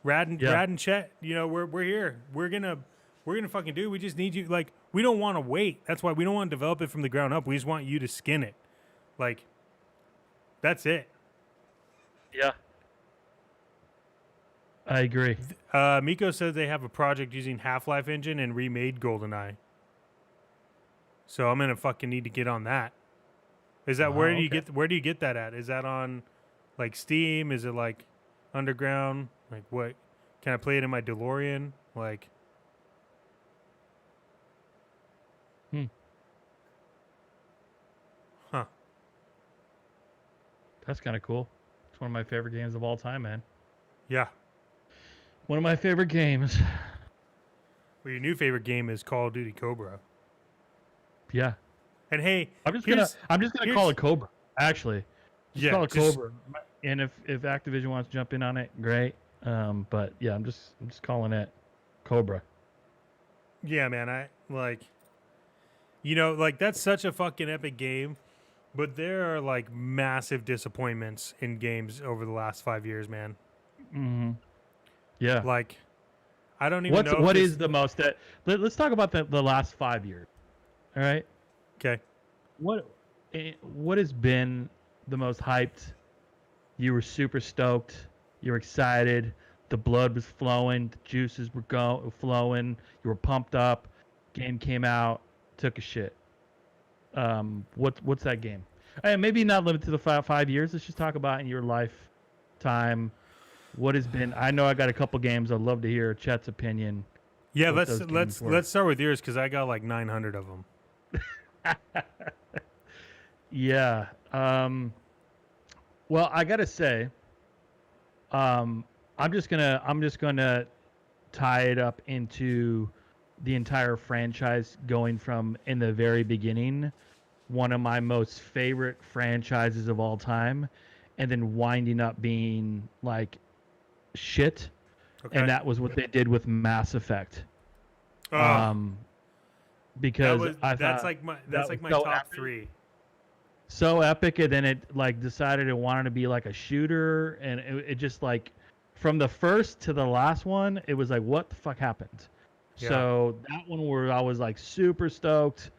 Rad and Chet, you know, we're here. We're gonna fucking do it. We just need you. Like, we don't want to wait. That's why we don't want to develop it from the ground up. We just want you to skin it. Like, that's it. Yeah. I agree. Miko says they have a project using Half-Life engine and remade GoldenEye. So I'm gonna fucking need to get on that. Is that Wow, okay. where do you get that at? Is that on like Steam? Is it like underground? Like what? Can I play it in my DeLorean? Like, Hmm. huh? That's kind of cool. It's one of my favorite games of all time, man. Yeah. One of my favorite games. Well, your new favorite game is Call of Duty Cobra. Yeah. And hey, I'm just gonna call here's it Cobra. Actually, just yeah, call it just Cobra. And if Activision wants to jump in on it, great. But yeah, I'm just calling it Cobra. yeah, man. I like like that's such a fucking epic game. But there are like massive disappointments in games over the last 5 years, man. Hmm. Yeah. Like I don't even know if What this. is the most that let's talk about the last 5 years. All right. Okay. What what has been the most hyped? You were super stoked. You were excited. The blood was flowing. The juices were flowing. You were pumped up. Game came out. Took a shit. What's that game? And maybe not limited to the 5 years. Let's just talk about in your lifetime. What has been? I know I got a couple games. I'd love to hear Chet's opinion. Yeah, What those games were. let's start with yours because I got like 900 of them. Yeah. Well, I gotta say, um, I'm just gonna tie it up into the entire franchise going from in the very beginning, one of my most favorite franchises of all time, and then winding up being like shit. And Okay. that was what they did with Mass Effect. Oh, Um, because I thought that's that was like my so top epic. three. So epic, and then it like decided it wanted to be like a shooter, and it just like from the first to the last one, it was like what the fuck happened. Yeah. So that one where I was like super stoked,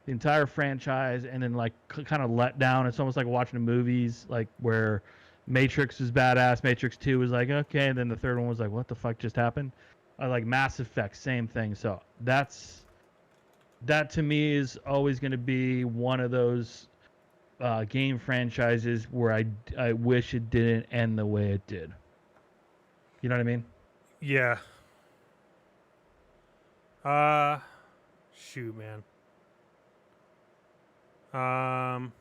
the entire franchise, and then like kind of let down. It's almost like watching the movies, like where Matrix was badass, Matrix 2 was like okay, and then the third one was like what the fuck just happened. I like Mass Effect, same thing. So that to me is always going to be one of those game franchises where I wish it didn't end the way it did. You know what I mean? Yeah. Uh, shoot, man. Um,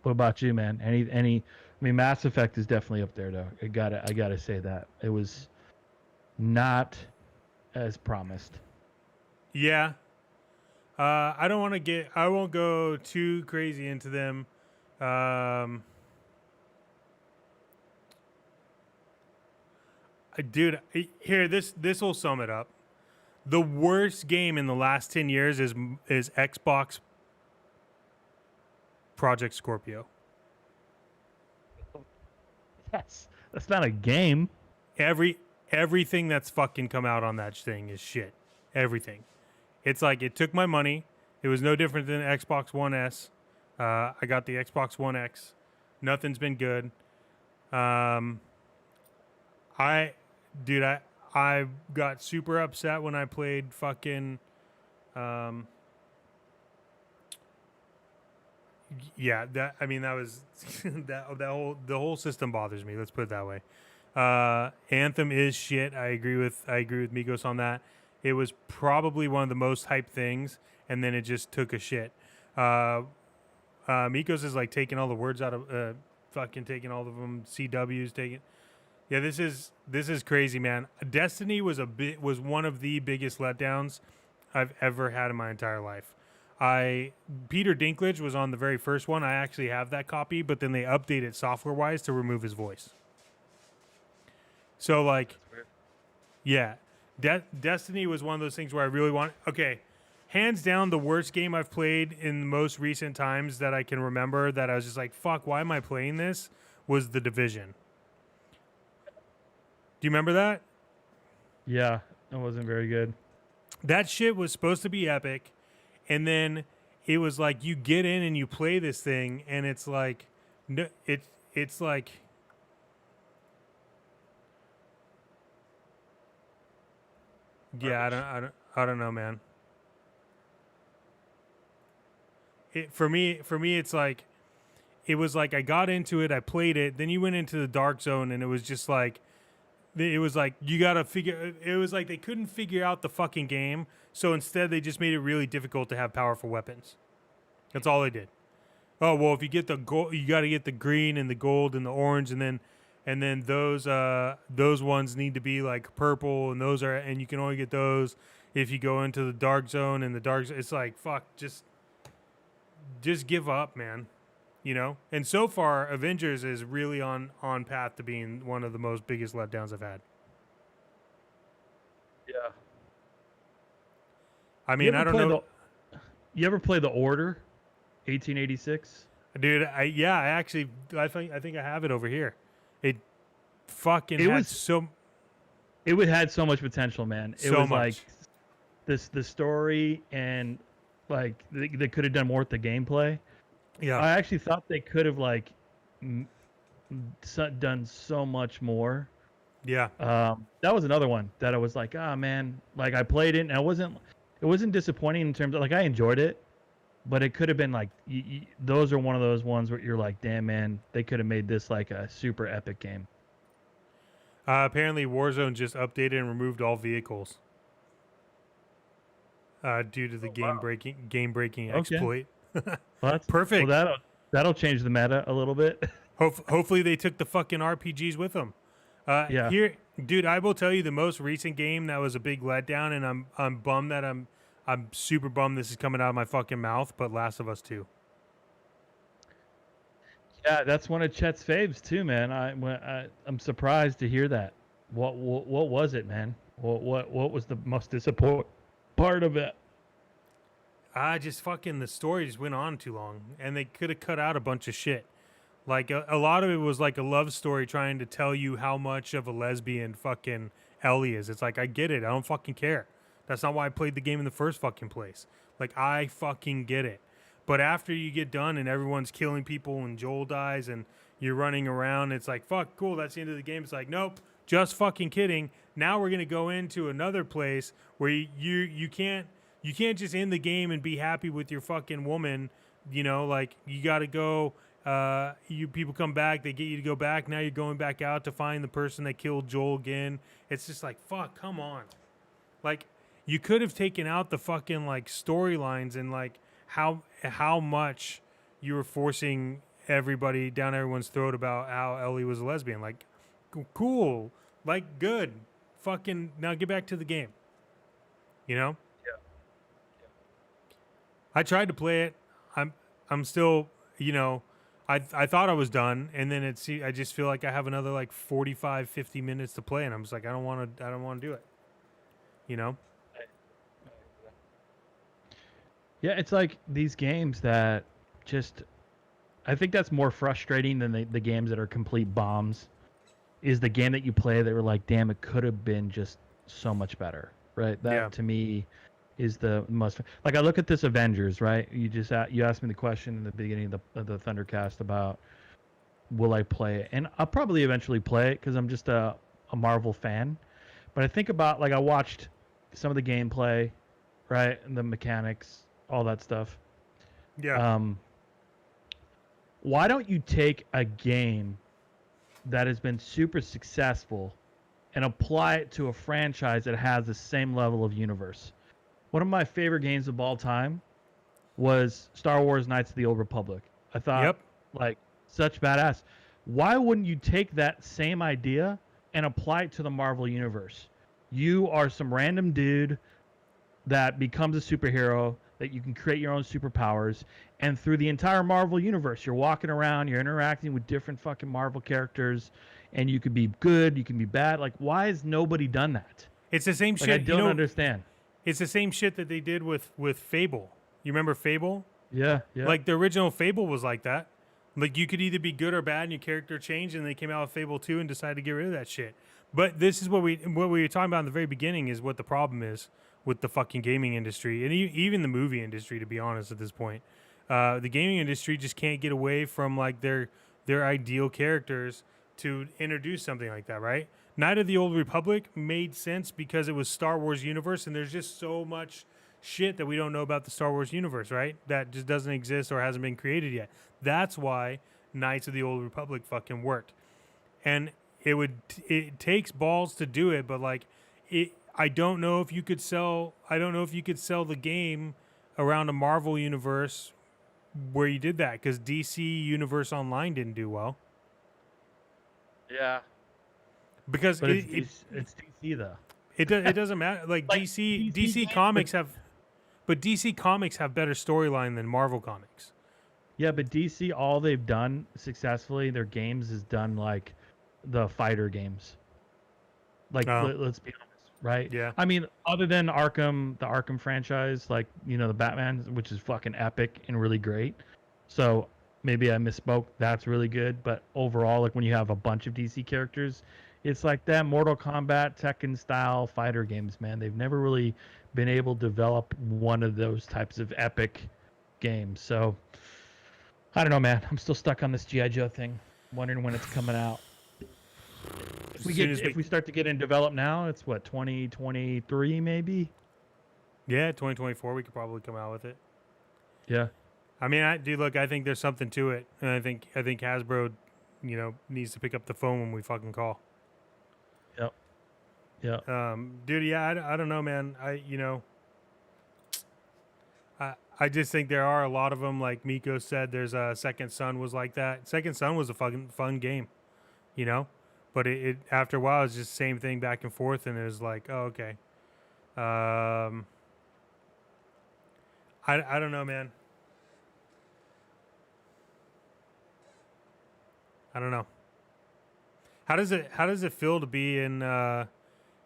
What about you, man? Any? I mean, Mass Effect is definitely up there, though. I gotta say that it was not as promised. yeah. I don't want to get. I won't go too crazy into them. Um, here this will sum it up. The worst game in the last 10 years is Xbox Project Scorpio. That's not a game. Every everything that's fucking come out on that thing is shit. Everything. It's like it took my money. It was no different than Xbox One S. I got the Xbox One X. Nothing's been good. Um, I, dude, I got super upset when I played fucking. Um, yeah, that I mean that was the whole system bothers me. Let's put it that way. Anthem is shit. I agree with Migos on that. It was probably one of the most hyped things, and then it just took a shit. Uh, Migos is like taking all the words out of fucking taking all of them. CW's taking. Yeah, this is crazy, man. Destiny was one of the biggest letdowns I've ever had in my entire life. Peter Dinklage was on the very first one. I actually have that copy, but then they updated software wise to remove his voice. So like, yeah, Destiny was one of those things where I really want. Okay, hands down, the worst game I've played in the most recent times that I can remember. That I was just like, fuck, why am I playing this? Was The Division. Do you remember that? Yeah, it wasn't very good. That shit was supposed to be epic, and then it was like you get in and you play this thing, and it's like, no, it's like. Yeah, Garbage. I don't know, man. for me, it's like it was like I got into it, I played it, then you went into the dark zone, and it was just like you gotta figure. It was like they couldn't figure out the fucking game, so instead they just made it really difficult to have powerful weapons. That's all they did. Oh well, if you get the gold, you got to get the green and the gold and the orange, and then those ones need to be like purple, and you can only get those if you go into the dark zone. And the dark zone, it's like fuck, just give up, man. You know. And so far, Avengers is really on path to being one of the most biggest letdowns I've had. Yeah. I mean, I don't know. You ever play The Order, 1886? Dude, I think I have it over here. It fucking It had was so. It had so much potential, man. It So was much. like the story, and like they could have done more with the gameplay. Yeah. I actually thought they could have like done so much more. Yeah. That was another one that I was like, man, like I played it and it wasn't disappointing in terms of like I enjoyed it, but it could have been like those are one of those ones where you're like, damn, man, they could have made this like a super epic game. Apparently, Warzone just updated and removed all vehicles due to the game breaking exploit. Well, that's Perfect. Well, that'll change the meta a little bit. Hopefully, they took the fucking RPGs with them. Yeah. Here, dude, I will tell you the most recent game that was a big letdown, and I'm bummed that I'm super bummed this is coming out of my fucking mouth. But Last of Us 2. Yeah, that's one of Chet's faves too, man. I'm surprised to hear that. What was it, man? What was the most disappointing part of it? Just fucking the story just went on too long, and they could have cut out a bunch of shit. Like a lot of it was like a love story trying to tell you how much of a lesbian fucking Ellie is. It's like I get it. I don't fucking care. That's not why I played the game in the first fucking place. Like I fucking get it. But after you get done and everyone's killing people and Joel dies and you're running around, it's like, fuck, cool, that's the end of the game. It's like, nope, just fucking kidding. Now we're going to go into another place where you can't just end the game and be happy with your fucking woman. You know, like you got to go, you people come back, they get you to go back. Now you're going back out to find the person that killed Joel again. It's just like, fuck, come on. Like you could have taken out the fucking like storylines and like, how much you were forcing everybody down everyone's throat about how Ellie was a lesbian. Like, cool, like good, fucking now get back to the game. You know? Yeah. I tried to play it. I'm still, you know, I thought I was done, and then I just feel like I have another like 45, 50 minutes to play, and I'm just like I don't want to do it. You know? Yeah, it's like these games that just I think that's more frustrating than the games that are complete bombs. Is the game that you play that were like, damn, it could have been just so much better, right? That to me is the most like I look at this Avengers, right? You asked me the question in the beginning of the Thundercast about will I play it, and I'll probably eventually play it because I'm just a Marvel fan. But I think about like I watched some of the gameplay, right, and the mechanics, all that stuff. Yeah. Why don't you take a game that has been super successful and apply it to a franchise that has the same level of universe? One of my favorite games of all time was Star Wars Knights of the Old Republic. I thought, like, such badass. Why wouldn't you take that same idea and apply it to the Marvel universe? You are some random dude that becomes a superhero, that you can create your own superpowers, and through the entire Marvel universe, you're walking around, you're interacting with different fucking Marvel characters, and you could be good, you can be bad. Like, why has nobody done that? It's the same shit. I don't understand. It's the same shit that they did with Fable. You remember Fable? Yeah. Like the original Fable was like that. Like you could either be good or bad, and your character changed, and they came out with Fable 2 and decided to get rid of that shit. But this is what we were talking about in the very beginning is what the problem is with the fucking gaming industry and even the movie industry, to be honest, at this point. The gaming industry just can't get away from like their ideal characters to introduce something like that, right? Night of the Old Republic made sense because it was Star Wars universe, and there's just so much shit that we don't know about the Star Wars universe, right? That just doesn't exist or hasn't been created yet. That's why Knights of the Old Republic fucking worked. And it takes balls to do it, but like I don't know if you could sell the game around a Marvel universe where you did that, because DC Universe Online didn't do well. Yeah, Because but it's DC though. it doesn't matter. Like, Like DC games, Comics but DC Comics have better storyline than Marvel Comics. yeah, but DC, all they've done successfully, their games is done like the fighter games. Like Oh, let's be honest, right? yeah. I mean, other than Arkham, the Arkham franchise, like the Batman, which is fucking epic and really great. So maybe I misspoke. That's really good, but overall, like when you have a bunch of DC characters, it's like that Mortal Kombat, Tekken style fighter games, man. They've never really been able to develop one of those types of epic games. So I don't know, man. I'm still stuck on this GI Joe thing, wondering when it's coming out. If we start to get in develop now, it's what 2023 maybe. Yeah, 2024 we could probably come out with it. Yeah. I mean, I think there's something to it, and I think Hasbro, needs to pick up the phone when we fucking call. Yep. Yeah. Dude, yeah, I don't know, man. I just think there are a lot of them. Like Miko said, there's a Second Son was like that. Second Son was a fucking fun game, but it after a while it's just the same thing back and forth, and it was like, oh, okay. I don't know, man. I don't know. How does it feel to be in the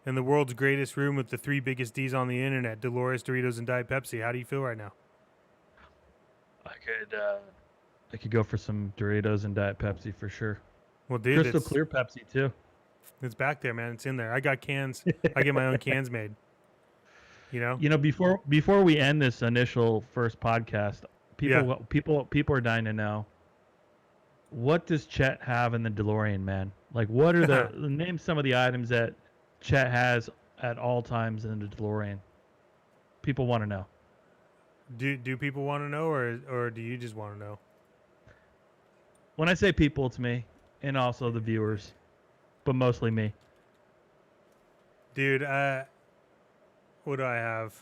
world's greatest room with the three biggest D's on the internet, Dolores, Doritos, and Diet Pepsi? How do you feel right now? I could go for some Doritos and Diet Pepsi for sure. Well, dude, Crystal clear Pepsi too. It's back there, man. It's in there. I got cans. I get my own cans made. Before we end this initial first podcast, people are dying to know, what does Chet have in the DeLorean, man? Like, what are name some of the items that Chet has at all times in the DeLorean? People want to know. Do people want to know, or do you just want to know? When I say people, it's me, and also the viewers, but mostly me. Dude, what do I have?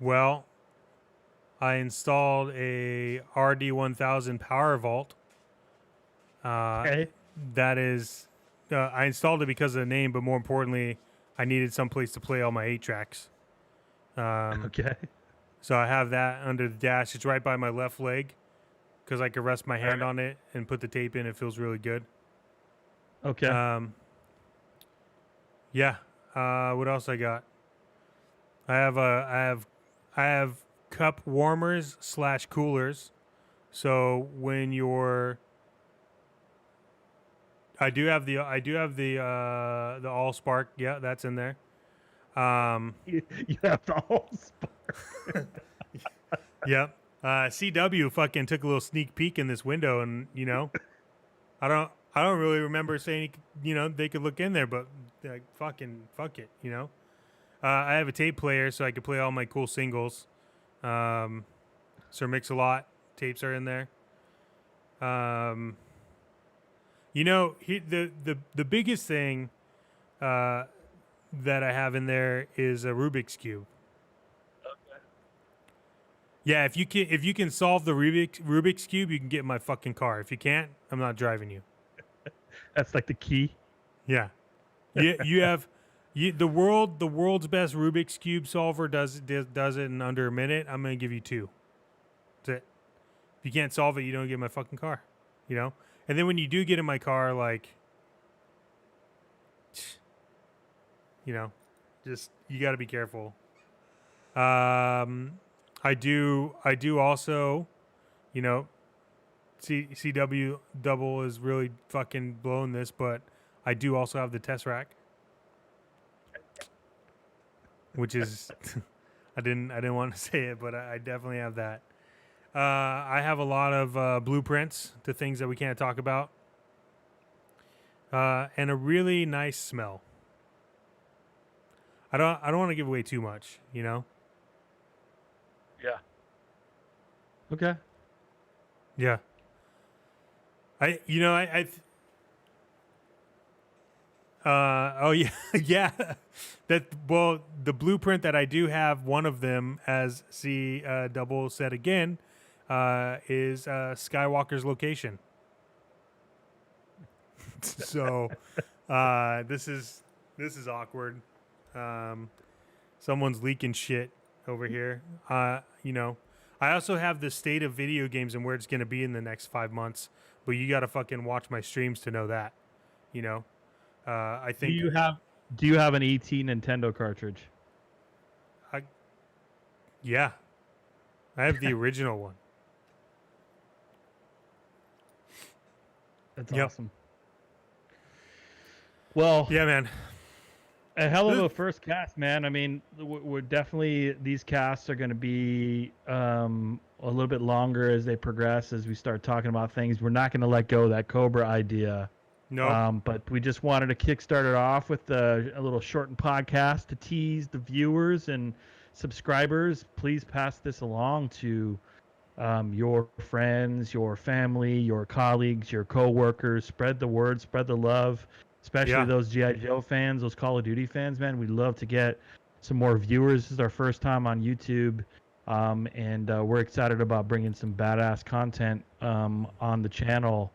Well, I installed a RD1000 Power Vault. Okay. That is, I installed it because of the name, but more importantly, I needed someplace to play all my 8-tracks. Okay. So I have that under the dash. It's right by my left leg, because I can rest my hand on it and put the tape in. It feels really good. Okay. Yeah. What else I got? I have cup warmers / coolers. So when I do have the Allspark. Yeah, that's in there. You have the whole spark. Yep. CW fucking took a little sneak peek in this window, and I don't really remember saying they could look in there, but like, fuck it, I have a tape player, so I could play all my cool singles. Sir Mix-a-Lot tapes are in there. The biggest thing that I have in there is a Rubik's Cube. Okay. Yeah, if you can solve the Rubik's Cube, you can get in my fucking car. If you can't, I'm not driving you. That's like the key. Yeah, you have the world's best Rubik's Cube solver does it in under a minute. I'm gonna give you 2. That's it. If you can't solve it, you don't get in my fucking car. And then when you do get in my car, like, just you got to be careful. I do also, CW double is really fucking blowing this, but I do also have the test rack, which is I didn't want to say it, but I definitely have that. I have a lot of blueprints to things that we can't talk about. and a really nice smell. I don't want to give away too much, you know. Yeah. Okay. Yeah. Oh yeah, yeah. The blueprint that I do have, one of them, as double said again, is Skywalker's location. So, this is awkward. Someone's leaking shit over here. I also have the state of video games and where it's going to be in the next 5 months. But you got to fucking watch my streams to know that. You know, I think. Do you have an ET Nintendo cartridge? Yeah, I have the original one. That's awesome. Well, yeah, man. A hell of a first cast, man. I mean, we're definitely, these casts are going to be a little bit longer as they progress, as we start talking about things. We're not going to let go of that Cobra idea. No. But we just wanted to kickstart it off with a little shortened podcast to tease the viewers and subscribers. Please pass this along to your friends, your family, your colleagues, your co-workers. Spread the word, spread the love. Especially those G.I. Joe fans, those Call of Duty fans, man. We'd love to get some more viewers. This is our first time on YouTube, and we're excited about bringing some badass content on the channel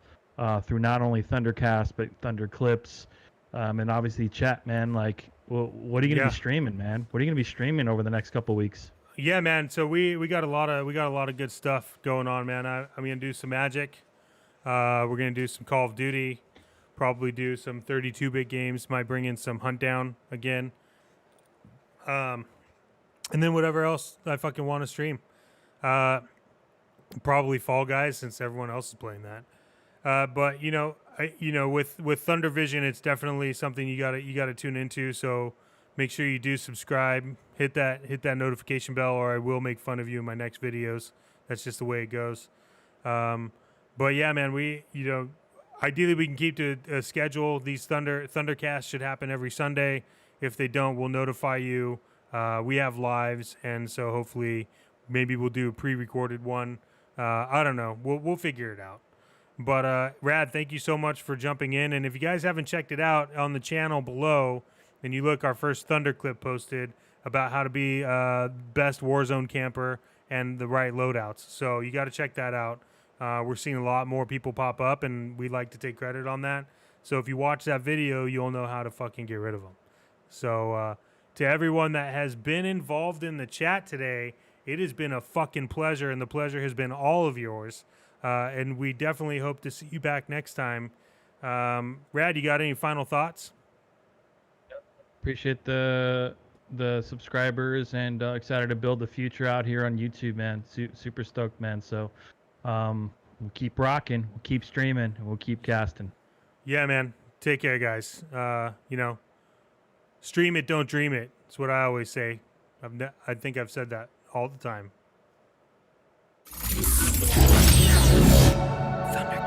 through not only THUNDERCAST, but Thunder Clips, and obviously chat, man. Like, what are you going to be streaming, man? What are you going to be streaming over the next couple of weeks? Yeah, man. So we got a lot of good stuff going on, man. I'm going to do some Magic. We're going to do some Call of Duty. Probably do some 32-bit games. Might bring in some Hunt Down again. And then whatever else I fucking want to stream. Probably Fall Guys, since everyone else is playing that. But with Thunder Vision, it's definitely something you gotta tune into. So make sure you do subscribe. Hit that notification bell, or I will make fun of you in my next videos. That's just the way it goes. But yeah, man, ideally, we can keep to a schedule. These Thundercasts should happen every Sunday. If they don't, we'll notify you. We have lives, and so hopefully, maybe we'll do a pre-recorded one. I don't know. We'll figure it out. But Rad, thank you so much for jumping in. And if you guys haven't checked it out, on the channel below, and you look, our first Thunder clip posted about how to be best Warzone camper and the right loadouts. So you got to check that out. We're seeing a lot more people pop up, and we like to take credit on that. So if you watch that video, you'll know how to fucking get rid of them. So to everyone that has been involved in the chat today, it has been a fucking pleasure, and the pleasure has been all of yours. And we definitely hope to see you back next time. Rad, you got any final thoughts? Appreciate the subscribers, and excited to build the future out here on YouTube, man. Super stoked, man. So we'll keep rocking, we'll keep streaming, and we'll keep casting. Yeah, man. Take care, guys. Stream it, don't dream it. That's what I always say. I think I've said that all the time. THUNDERCAST.